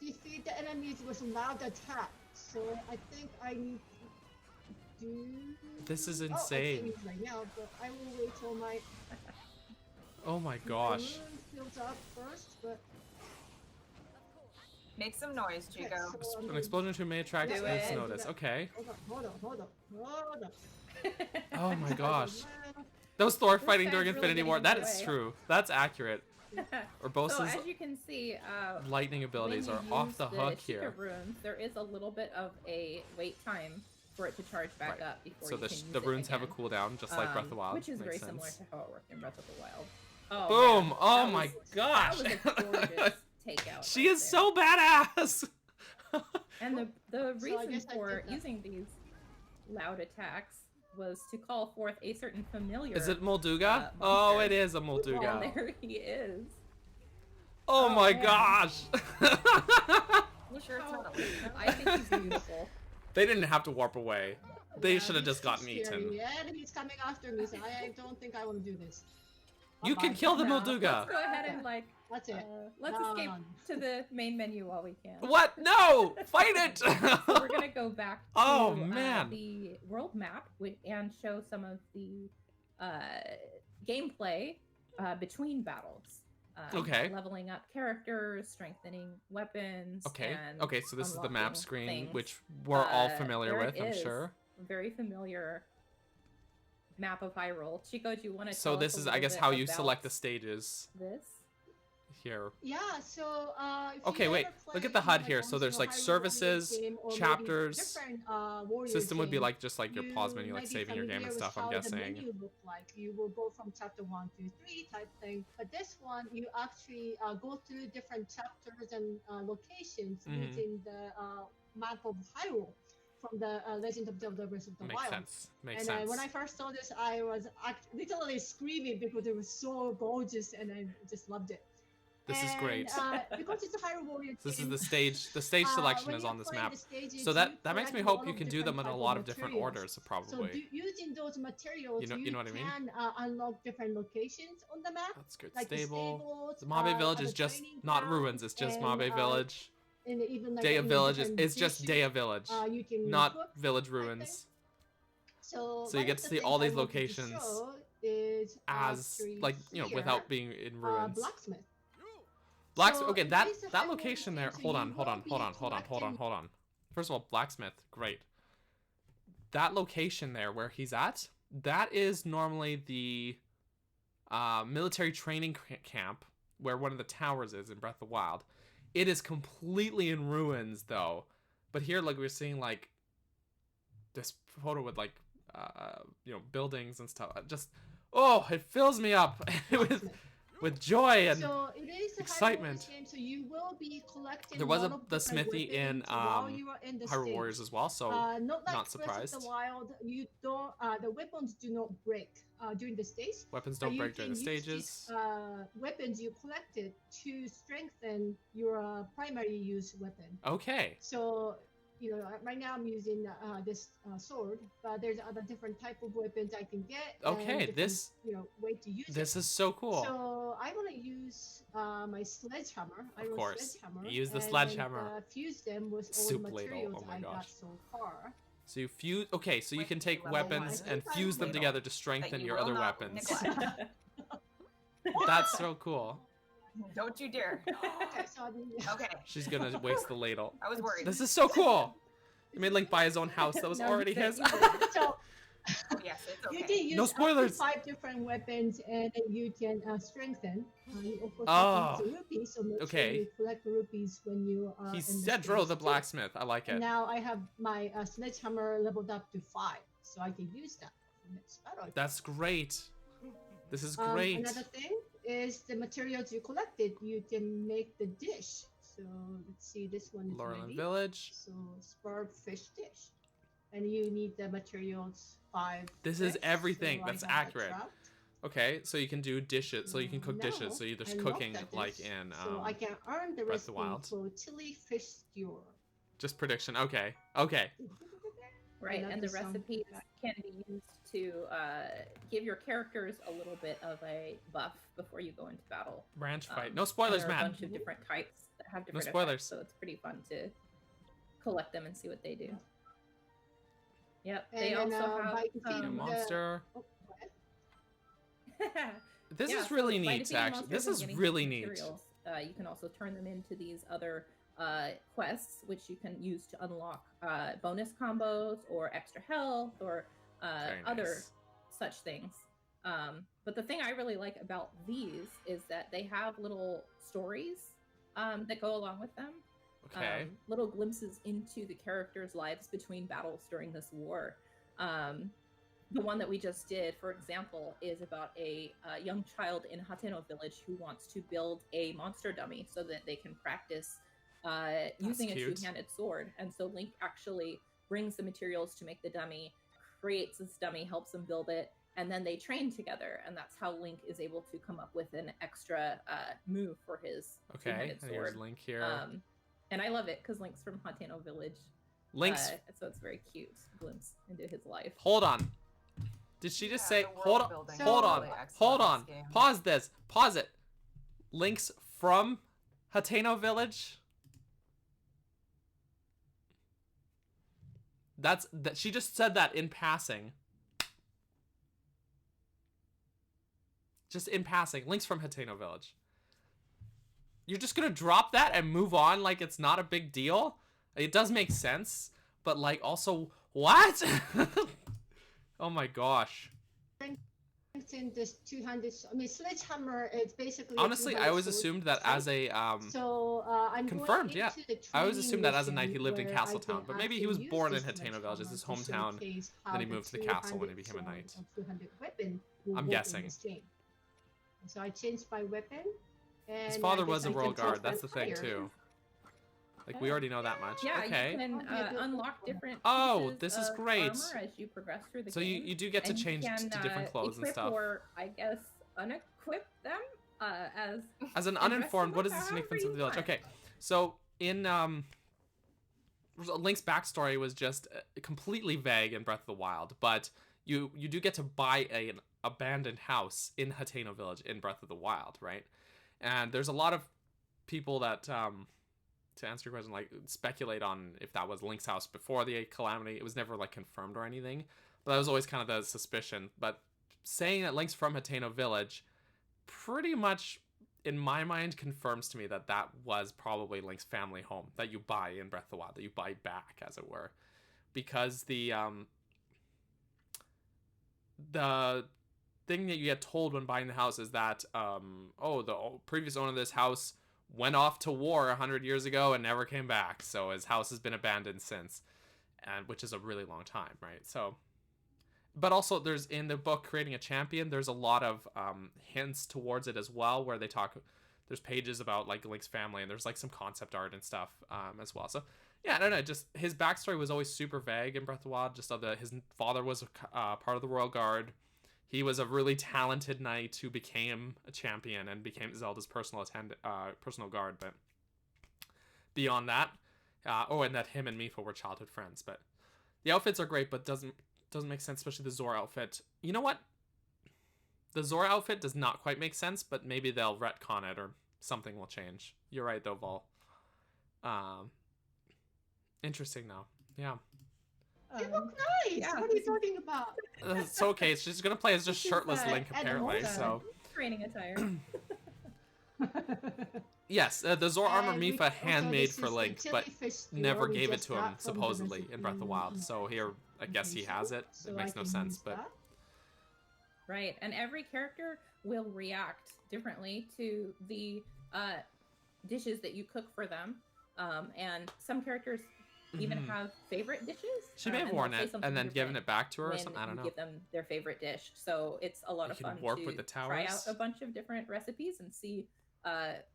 Defeat the enemies with loud attack. So I think I need to do. This is Oh, I insane. can't use right now, but I will wait till my Oh my gosh. balloon fills up first. But Make some noise, okay, Chico. so I'm An gonna- explosion to may attract Do its it. notice. Okay. Hold on. Oh my gosh. Well, That was Thor This fighting guy's during really Infinity getting War. in That the is way. true. That's accurate. So Urbosa's as you can see, lightning abilities when are you off use the hook Sheikah here. runes, there is a little bit of a wait time for it to charge back Right. up before So you the, can use the it runes have a again. cooldown, just like Breath of the Wild. Which is Makes very sense. similar to how it worked in Breath of the Wild. Oh, Boom! man. Oh That my was- gosh! That was a gorgeous takeout. She right is there. so badass! And the So I reason guess I for did that. using these loud attacks was to call forth a certain familiar. Is it Molduga? Oh, monster. it is a And Molduga. there he is. Oh my man. gosh! You sure it's Oh, not a link? I think he's beautiful. They didn't have to warp away. They yeah, should have he's just gotten scary, eaten. And he's coming after me, so I don't think I want to do this. You can Bye-bye. kill the No, Molduga. Let's go ahead and That's it. let's escape Done. to the main menu while we can. What? No! Fight it! So we're gonna go back to Oh, man. the world map and show some of the gameplay between battles. Okay. Leveling up characters, strengthening weapons. Okay. And Okay, so this is the map unlocking screen, things. which we're all Uh, familiar there with, it I'm is. sure. Very familiar map of Hyrule. Chico, do you want to? So tell this us a is, I little guess, bit how you select the about stages. this. here. Yeah, so if Okay, you wait. ever Look play, at the HUD here. like So there's once in a like Hyrule services, Warriors game, or maybe chapters. different Warriors System would be game, like just like your pause menu, like might be saving your game and familiar with stuff, I'm how guessing. The menu look like. You will go from chapter 1, 2, 3 type thing. But this one, you actually go through different chapters and locations Mhm. using the map of Hyrule from the Legend of Zelda Breath of the Makes Wild. sense. Makes And sense. when I first saw this, I was literally screaming because it was so gorgeous, and I just loved it. This is great. Because it's a Hyrule Warriors This is game, the stage. The stage selection when is you're on this playing map. the stages, So you that makes me collect a hope lot you of can do them in different a type lot of different materials. orders, So probably. using those materials, You know what I mean? can unlock different locations on the map. That's good. Like the Stable. stables, The Mabe Village the is just training not ground, ruins. It's just and, Mabe Village. And even like Daya Village is different it's just dishes, Daya Village, you can not cook. Village thing. Ruins. So you one get of to the see things all I these wanted to locations show is As actually like without here, being in ruins. blacksmith. Blacksmith. So Okay, in that case of that Hyrule location there. Warriors, Hold you on, hold will on, be hold on, hold on, hold on, collecting- hold on. First of all, blacksmith, great. That location there where he's at, that is normally the military training camp where one of the towers is in Breath of the Wild. It is completely in ruins though. But here, like, we're seeing like this photo with like buildings and stuff. It fills me up with joy and So it is a excitement. Hyrule Warriors game, so you will be collecting there was lot of the different smithy in weapons while you are in the Hyrule stage. Warriors as well, so not like not Breath of surprised. the Wild, you don't the weapons do not break during the stage. Weapons don't break during the You can use stages. these, weapons you collected to strengthen your primary use weapon. Okay. So, right now I'm using this sword, but there's other different type of weapons I can get. and Okay, different, this way to use this it. is so cool. So I want to use my sledgehammer. Of course. Sledgehammer, Use the and sledgehammer. fuse them with all Soup the ladle, materials oh my I got gosh. so far. So you fuse. Okay, so you can take Level weapons one. and I think fuse I them will. together to That strengthen you your will other not weapons. neglect. That's so cool. Don't you dare. Okay, so Okay, She's gonna waste the ladle. I was worried. This is so cool. You made Link buy his own house that was No, already but his. you did. so Oh, yes, it's you okay. can use No up to spoilers. 5 different weapons, and then you can strengthen. You of course Oh, can use the rupees, so make okay. sure you collect the rupees when you are He's in the Cedro stage the too. blacksmith. I like And it. now I have my sledgehammer leveled up to 5, so I can use that for the next battle. That's great. This is great. Another thing is the materials you collected. You can make the dish. So let's see, this one is Laurelin ready. Village. So spurred fish dish, and you need the materials 5. This is fish, everything. so I That's have that accurate. trout. Okay, so you can do dishes. So you can cook dishes. So you're I just love cooking that like dish. in So I can earn the Breath of the recipe Wild. for chili fish stew. just prediction. Okay. Okay. Right, love and the the sound recipes of that. can be used to give your characters a little bit of a buff before you go into battle. Branch fight. Um, No spoilers, there are man. A bunch of different types that have different spoilers. effects, so it's pretty fun to collect them and see what they do. Yep, they And also then, have by defeating New the- monster. Oh, go ahead. This Yeah, is really so by neat, defeating actually. This monsters and is getting really some neat. materials, you can also turn them into these other quests, which you can use to unlock bonus combos or extra health or Very other nice. such things. But the thing I really like about these is that they have little stories that go along with them. Okay. Little glimpses into the characters' lives between battles during this war. The one that we just did, for example, is about a young child in Hateno village who wants to build a monster dummy so that they can practice using a cute. two-handed sword. And so Link actually brings the materials to make the dummy, creates this dummy, helps them build it, and then they train together. And that's how Link is able to come up with an extra move for his Okay. two-handed And here's sword. Link here. And I love it because Link's from Hateno village. Link's. So it's very cute glimpse into his life. Hold on. Did she just say? the world Hold on. building is Hold really on. excellent Hold in on. this game. Pause this. Pause it. Link's from Hateno village. That. She just said that in passing. Just in passing. Link's from Hateno village. You're just gonna drop that and move on like it's not a big deal? It does make sense, but like also what? Oh my gosh. written this two-handed. I mean, sledgehammer is basically. Honestly, I always assumed that as a So I'm confirmed. going Yeah, into the I always training assumed that as a knight he mission lived in where I can Castletown, but maybe he was actually born in use this Hateno Village, it's his sledgehammer to hometown. showcase Then how he the moved to the castle when he two-handed became a sword knight. or two-handed weapon will I'm work in guessing. this game. So I changed my weapon. And His I father guess was a I can royal change guard. my That's the thing fire. too. Like we already know that much. Yeah, Okay. you can Oh, yeah, unlock different Oh, pieces this is of great. armor as you progress through the So game. you do get to and you change can, to different clothes and equip stuff. or, I guess, unequip them as As an and dress uninformed, them what is up the significance however of the village? you want. Okay, so in Link's backstory was just completely vague in Breath of the Wild, but you do get to buy an abandoned house in Hateno Village in Breath of the Wild, right? And there's a lot of people that to answer your question, like speculate on if that was Link's house before the Calamity. It was never like confirmed or anything, but that was always kind of the suspicion. But saying that Link's from Hateno Village pretty much, in my mind, confirms to me that that was probably Link's family home that you buy in Breath of the Wild, that you buy back, as it were, because the thing that you get told when buying the house is that the previous owner of this house went off to war 100 years ago and never came back, so his house has been abandoned since, and which is a really long time, right? So, but also there's in the book Creating a Champion, there's a lot of hints towards it as well, where they talk, there's pages about like Link's family, and there's like some concept art and stuff as well. So yeah, I don't know, just his backstory was always super vague in Breath of the Wild. Just of his father was part of the Royal Guard. He was a really talented knight who became a champion and became Zelda's personal guard. But beyond that, and that him and Mipha were childhood friends. But the outfits are great, but doesn't make sense, especially the Zora outfit. You know what? The Zora outfit does not quite make sense, but maybe they'll retcon it or something will change. You're right, though, Vol. Interesting, though. Yeah. They look nice. yeah, What are you talking about? It's okay. She's gonna play as just This is, shirtless Link, and apparently. also- So training attire. yes, the Zora armor And we Mipha also, handmade this for is the Link, but jellyfish never we gave it just to him got from the supposedly in Breath of the Wild. recipe So here, I guess he has it. So It I makes no can sense, use but that. Right, and every character will react differently to the dishes that you cook for them. And some characters even Mhm. have favorite dishes. She may have and worn they'll say it something and then given different it back to her or when something. I don't you know. give them their favorite dish. So it's a lot You of can fun warp to with the try out towers. a bunch of different recipes and see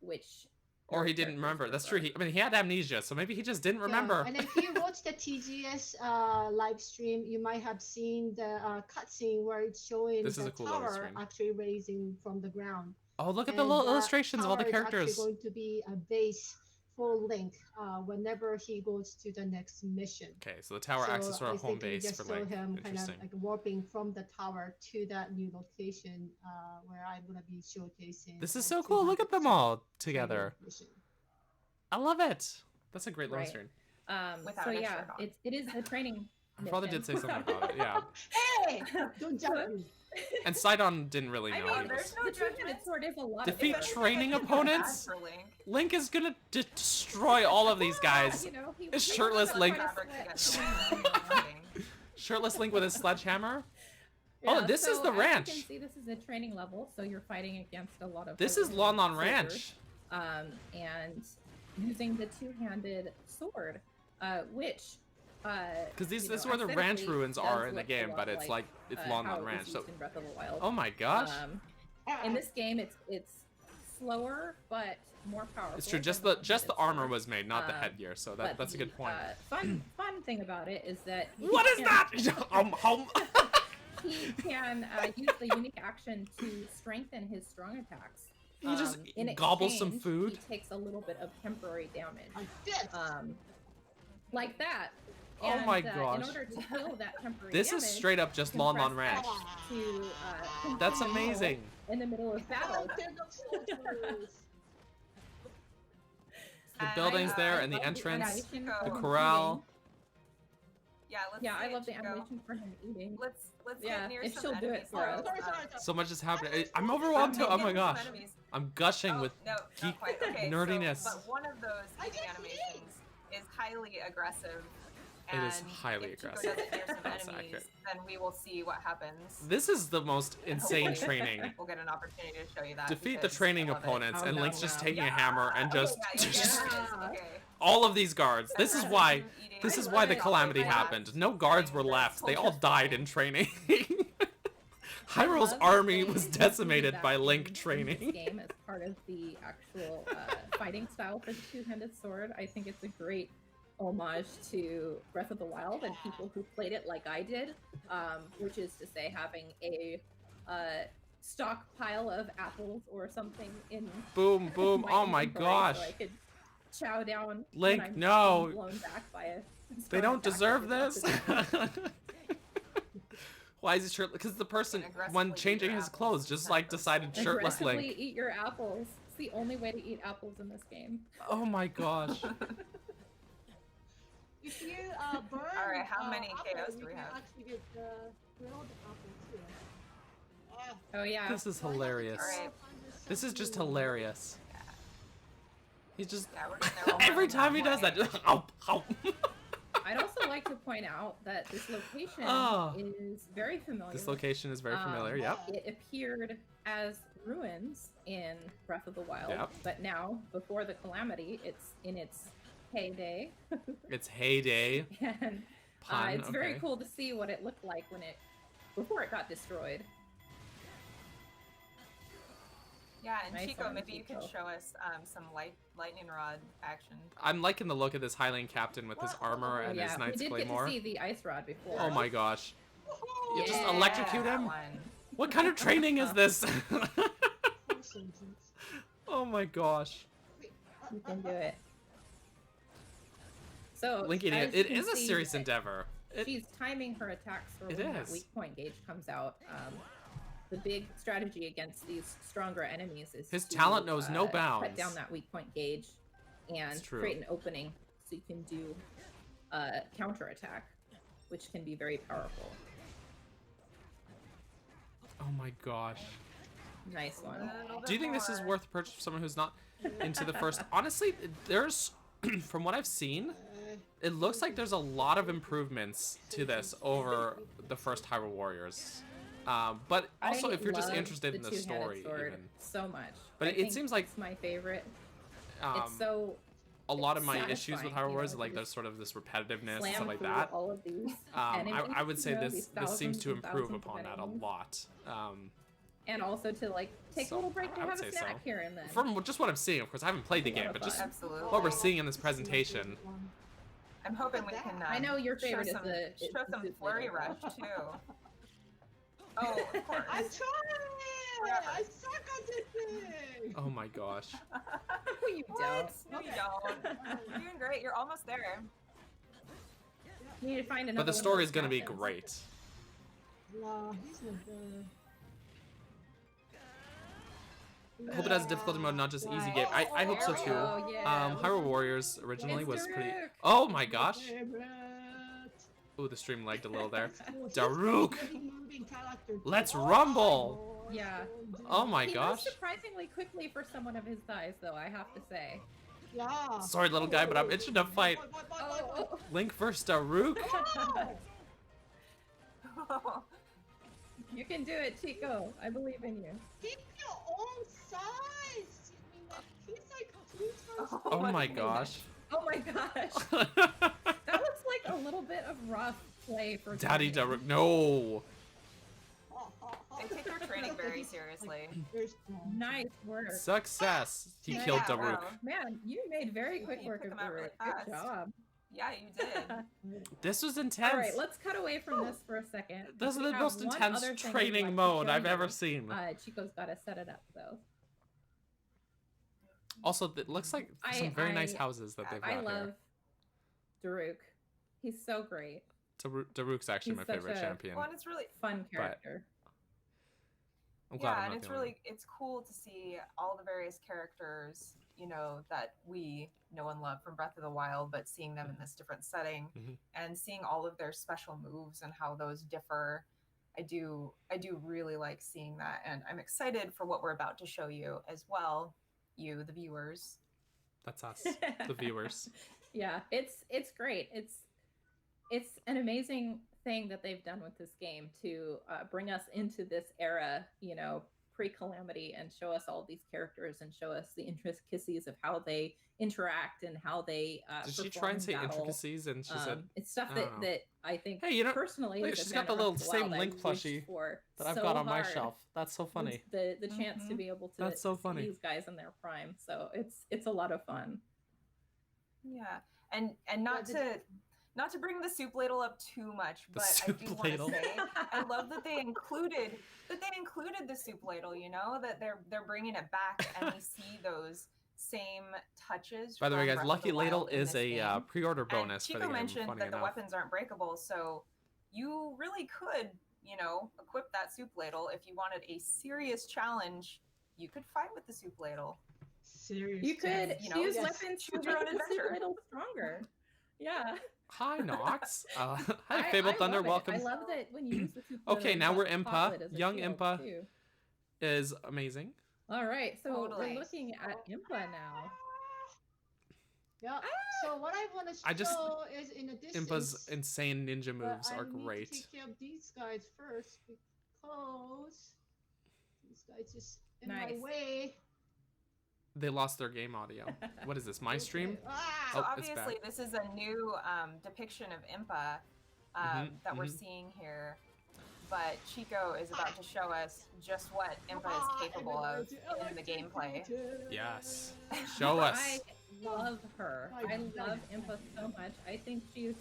which. Or he your didn't characters remember. That's true. prefer. I mean, he had amnesia, so maybe he just didn't Yeah, remember. and if you watch the TGS live stream, you might have seen the cutscene where it's showing This is the a cool little tower screen. actually raising from the ground. Oh, look at the And little that illustrations of all the tower is actually characters. going to be a base for Link whenever he goes to the next mission. Okay, so the tower acts as sort of I home think we base just for saw Link. him kind Interesting. of like warping from the tower to that new location where I'm gonna be showcasing. This is the so cool. Look at them 200 all training together. mission. I love it. That's a great little Right. screen. Without So a yeah, shirt on. it is a training. My father did say mission. something about it, yeah. Hey, don't judge me. And Sidon didn't really I know. mean, He there's was... no the two-handed judgment. sword is a lot Defeat of fun. training It's bad opponents? for Link. Link is gonna destroy all of these guys. You know, he It's was shirtless trying Link. to Fabric to sweat. get the wing. Shirtless Link with his sledgehammer. Oh, this is so the as ranch. You can see, this is a training level, so you're fighting against a lot of. This is other Lon Lon soldiers, Ranch. And using the two-handed sword, which. Because you this know, is where the ranch aesthetically ruins does are in the look a game, lot but it's like it's Lon how Lon it was Ranch. So, used in Breath of the Wild. oh my gosh, In this game, it's slower but more powerful. it's true. than Just the the one-handed armor sword. was made, not the Um, headgear. So But that's a the, good point. Fun thing about it is that What is that? He can use the unique action to strengthen his strong attacks. He just In gobbles some exchange, food. He takes a little bit of temporary damage, Like this. like that. Oh And, my In gosh. order to heal that temporary This damage, is straight up just you Lon press Lon Ranch. X to, That's continue amazing. in the middle of battle. The And buildings I, there uh, and the love entrance, animation the for him corral. Yeah, let's eating. Yeah, I see love it the go. animation for him eating. Let's Yeah, get near if some she'll do it enemies. for us. So much is happening. I'm overwhelmed too. Oh my gosh, I'm gushing with no, geek not quite. Okay, nerdiness. So, but one of those I eating just animations is highly aggressive It is And highly if Chico aggressive. doesn't hear some That's enemies, accurate. then we will see what happens. This is the most insane Hopefully training. We'll get an opportunity to show you that. Defeat the because training I love it. opponents, Oh, and no, Link's just no. taking a hammer and just, Okay, just yeah. Okay. all of these guards. This is why. This I is love why the it. calamity I- happened. No guards were left. They all died in training. Hyrule's love army that was they decimated included by that Link in training. This game as part of the actual fighting style for the two-handed sword. I think it's a great homage to Breath of the Wild and people who played it like I did, which is to say having a stockpile of apples or something in Boom, boom. Oh my inventory gosh. so I could chow down Link, when I'm no. being blown back by a They strong don't attack deserve that's this. about to do. Why is he shirtless? Because the person, Aggressively when eat changing your his apples clothes, just and like those decided souls. shirtless Aggressively Link. eat your apples. It's the only way to eat apples in this game. Oh my gosh. If you burn Alright, how many apples, KOs do you we can have? actually get grilled apples too. Oh yeah. This is hilarious. Alright. This is just hilarious. He's just Yeah, we're getting there one every more time he does that, just ow, ow. I'd also like to point out that this location Oh. is very familiar. This location is very familiar. Yep. It appeared as ruins in Breath of the Wild, Yep. but now, before the Calamity, it's in its heyday, It's heyday. and Pun. it's very okay. cool to see what it looked like before it got destroyed. Yeah, and Nice Chico, one, maybe you can Chico. show us some lightning rod action. I'm liking the look of this Highland captain with his armor Oh and yeah, his we knight's did claymore. get to see the ice rod before. Oh my gosh. Woohoo! You just Yeah, electrocute that him? one. What kind of training is this? Full sentence. Oh my gosh. Wait, You can do it. So Link eating as it. you It can is a see, serious endeavor. She's timing her attacks for It when that is. weak point gauge comes out. The big strategy against these stronger enemies is His to, talent knows no cut bounds. down that weak point gauge and It's true. create an opening so you can do counter attack, which can be very powerful. Oh my gosh. Nice one. Do you think this is worth purchase for someone who's not into the first? Honestly, there's, from what I've seen, it looks like there's a lot of improvements to this over the first Hyrule Warriors. But also, I if you're just love interested in the two-handed story, sword even, so much. But I it think seems like, it's my favorite. um, It's so a lot of my issues satisfying, with Hyrule you Warriors know, are like to there's sort of this repetitiveness and slam stuff like through that. all of these I enemies, would say you know, this these seems to thousands and improve thousands of upon that a enemies. lot. And also to like take So, a little break to I would have a say snack so. here and then. From just what I'm seeing, of course, I haven't played the A lot game, of but just fun. Absolutely. what we're seeing in this presentation. I'm hoping we can. I know your show favorite is some, the show some the flurry Zelda. rush too. Oh, of course. I'm trying! I suck at this thing! Oh my gosh. you don't. No, you don't. You're doing great. You're almost there. You need to find another. But the one of story those is going to be captains. great. No, he's not there. I hope it has a difficulty mode, not just easy game. I hope so too. Oh, yeah. Hyrule Warriors originally It's was pretty. Daruk. Oh my gosh. Favorite. Ooh, the stream lagged a little there. Oh, he's Daruk. a really moving character. Let's Oh, rumble. Yeah. Oh my He gosh. moves surprisingly quickly for someone of his size, though. I have to say. Yeah. Sorry, little guy, but I'm itching to fight. Oh, Link versus Daruk. Oh, you can do it, Chico. I believe in you. keep your own size. I mean, like, he's like 2 times. Oh my gosh. Oh my gosh. That looks like a little bit of rough play for Daddy Johnny. Daruk. No. They take their training very seriously. Very strong. Nice work. Success. He Yeah, killed wow. Daruk. Man, you made very quick You work took of him out really Daruk. Good fast. job. Yeah, you did. This was intense. All right, let's cut away from this for a second. This is We the have most one intense other thing I'd training like to mode show I've you. ever seen. Chico's got to set it up, though. Also, it looks like some very nice houses that they've got I love here. Daruk. He's so great. Daruk's actually He's my such favorite a- champion. Well, and it's really Fun character. I'm glad yeah, I'm and not it's the only really it's cool to see all the various characters, you know, that we know and love from Breath of the Wild, but seeing them in this different setting Mhm. and seeing all of their special moves and how those differ. I do really like seeing that, and I'm excited for what we're about to show you as well, you the viewers. That's us, the viewers. Yeah, it's great. it's an amazing thing that they've done with this game to bring us into this era, pre-Calamity, and show us all these characters and show us the intricacies of how they interact and how they Did she perform try and in say battle. intricacies and she said, It's stuff I that, don't know. that I think Hey, personally look, as a she's fan got the of little Breath of the same Wild, Link I wished plushie for that I've so got on my hard shelf. That's so was funny. the chance to be able to, That's so see funny. these guys in their prime. So it's a lot of fun. Yeah, and not to bring the soup ladle up too much, The but I soup do want to ladle. say I love that they included the soup ladle. You know, that they're bringing it back, and we see those same touches. By the way, from guys, Breath of Lucky the Ladle Wild in is this a game. pre-order And bonus for the Chico game. mentioned Funny that the enough. weapons aren't breakable, so you really could, equip that soup ladle if you wanted a serious challenge. You could fight with the soup ladle. Serious. You could You know, use yes. weapons to Choose your make own the soup adventure. ladle stronger. Yeah. Hi, Nox. Hi, I Fabled Thunder. love it. Welcome. I love that when you use the soup Okay, ladle, now you we're got Impa. Chocolate as a Young shield, Impa. too. Is amazing. All right, so Totally. we're looking at Impa now. Yeah. So what I want to I just- show is in a distance. Impa's insane ninja but moves I are need great. to take care of these guys first because these guys just in Nice. my way. They lost their game audio. What is this? My stream? Okay. Ah! So Oh, it's obviously, bad. this is a new depiction of Impa that we're seeing here. But Chico is about to show us just what Impa is capable of in the gameplay. Yes. Show us. I love her. I love Impa so much. I think she's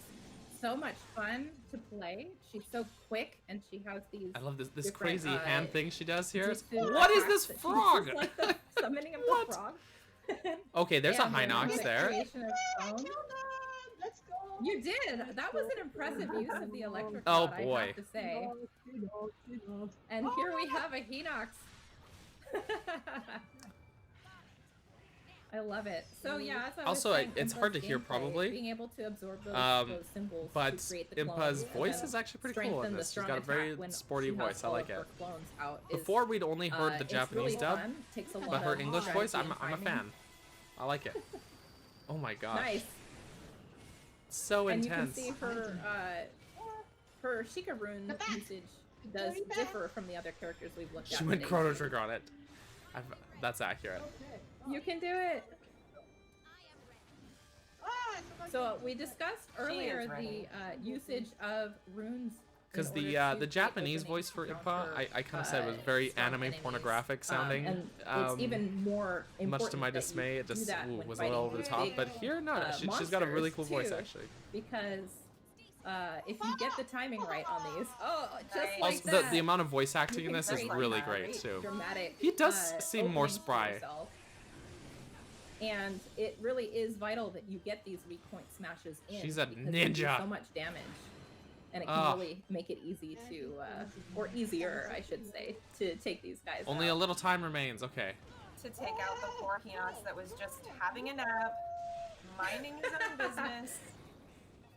so much fun to play. She's so quick, and she has these. I love this different, crazy hand thing she does here. jutsu What is attacks this that she frog? uses, like the summoning of What? the frog. Okay, there's a And high the Nox there. creation of I foam. killed them! Let's go! You did. That was an impressive use of the electric Oh, rod, I boy. have to say. Enough. And here we have a Hinox. I love it. So yeah, as I was Also, saying, it's Impa's hard to hear gameplay, probably. Being able to absorb those symbols But to create the Impa's clones and voice then is actually pretty cool in strengthen the this. She's strong got a very attack when sporty she has voice. I all like of it. her clones out is, Before we'd only heard the it's Japanese really dub, fun, takes a lot but her of English strategy voice, I'm and a timing. fan. I like it. Oh my gosh. Nice. So And intense. you can see her Sheikah rune Come back. usage does Going back. differ from the other characters we've looked at. She went today. Chrono Trigger on it. That's accurate. Okay. You can do it. Ah, I forgot So to- we discussed She is earlier the ready. Usage of runes. Because in the order to Japanese create voice for openings Impa, to I kind counter, of said was very strong anime enemies. pornographic sounding. And it's even more important. much to my that you dismay, it do just that when was a little over the fighting top. big, But here, no, she's got a really cool monsters, voice too. actually. because if you get the timing right on these, just Nice. like Also, that, the amount of voice acting you in can this is create really that great too. Dramatic, He does seem more openings for spry. yourself. And it really is vital that you get these weak point smashes in. She's a because they do ninja. so much damage, and it can Ah. really make it easy to, or easier, I should say, to take these guys. Only a out. little time remains. Okay. To take out the poor Hinox that was just having a nap, minding his own business.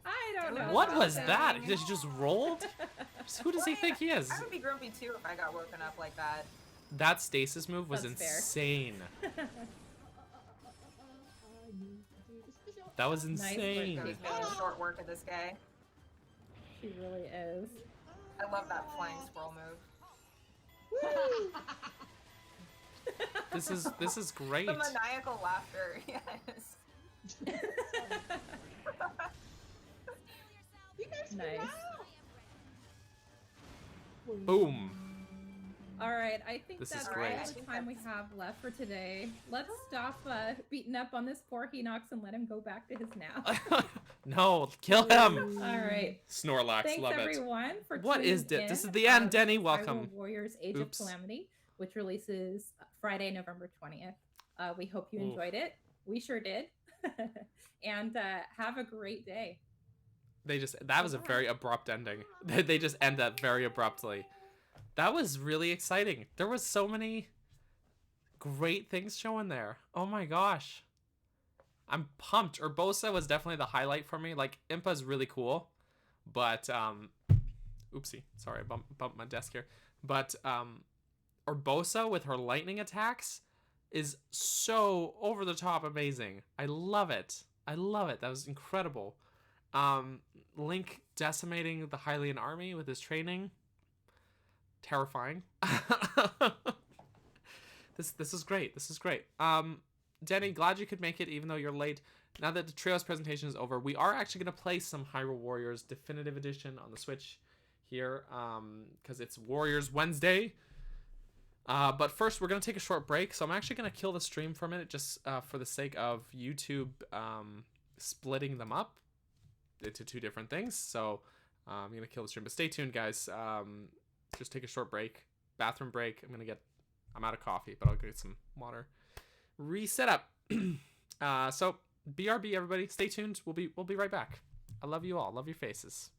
I don't know. What about was that? He Something. just rolled? Who does he think he is? I would be grumpy too if I got woken up like that. That stasis move was That's fair. insane. I need to do the special. That was Nice work, insane. Goes making short work of this guy. She really is. I love that flying squirrel move. This is great. The maniacal laughter, yes. You guys Nice. Boom. All right, I think This is that's great. all the time we have left for today. Let's stop beating up on this poor Hinox and let him go back to his nap. No, kill him. All right. Snorlax, Thanks love it. everyone for What tuning is this? in. This is the end, Denny. Hyrule Welcome. Warriors Age Oops. of Calamity, which releases Friday, November 20th. We hope you Oof. enjoyed it. We sure did. And have a great day. That was a very abrupt ending. They just end that very abruptly. That was really exciting. There was so many great things showing there. Oh my gosh. I'm pumped. Urbosa was definitely the highlight for me. Like, Impa's really cool. But, oopsie. Sorry, I bumped my desk here. But, Urbosa with her lightning attacks is so over the top amazing. I love it. I love it. That was incredible. Link decimating the Hylian army with his training. Terrifying. This is great. This is great. Denny, glad you could make it even though you're late. Now that the Treehouse presentation is over, we are actually going to play some Hyrule Warriors Definitive Edition on the Switch here, because it's Warriors Wednesday. But first, we're going to take a short break, so I'm actually going to kill the stream for a minute, just for the sake of YouTube splitting them up into two different things. So I'm going to kill the stream, but stay tuned, guys. Just take a short break, bathroom break. I'm out of coffee, but I'll get some water. Reset up. So BRB, everybody. Stay tuned. We'll be right back. I love you all. Love your faces.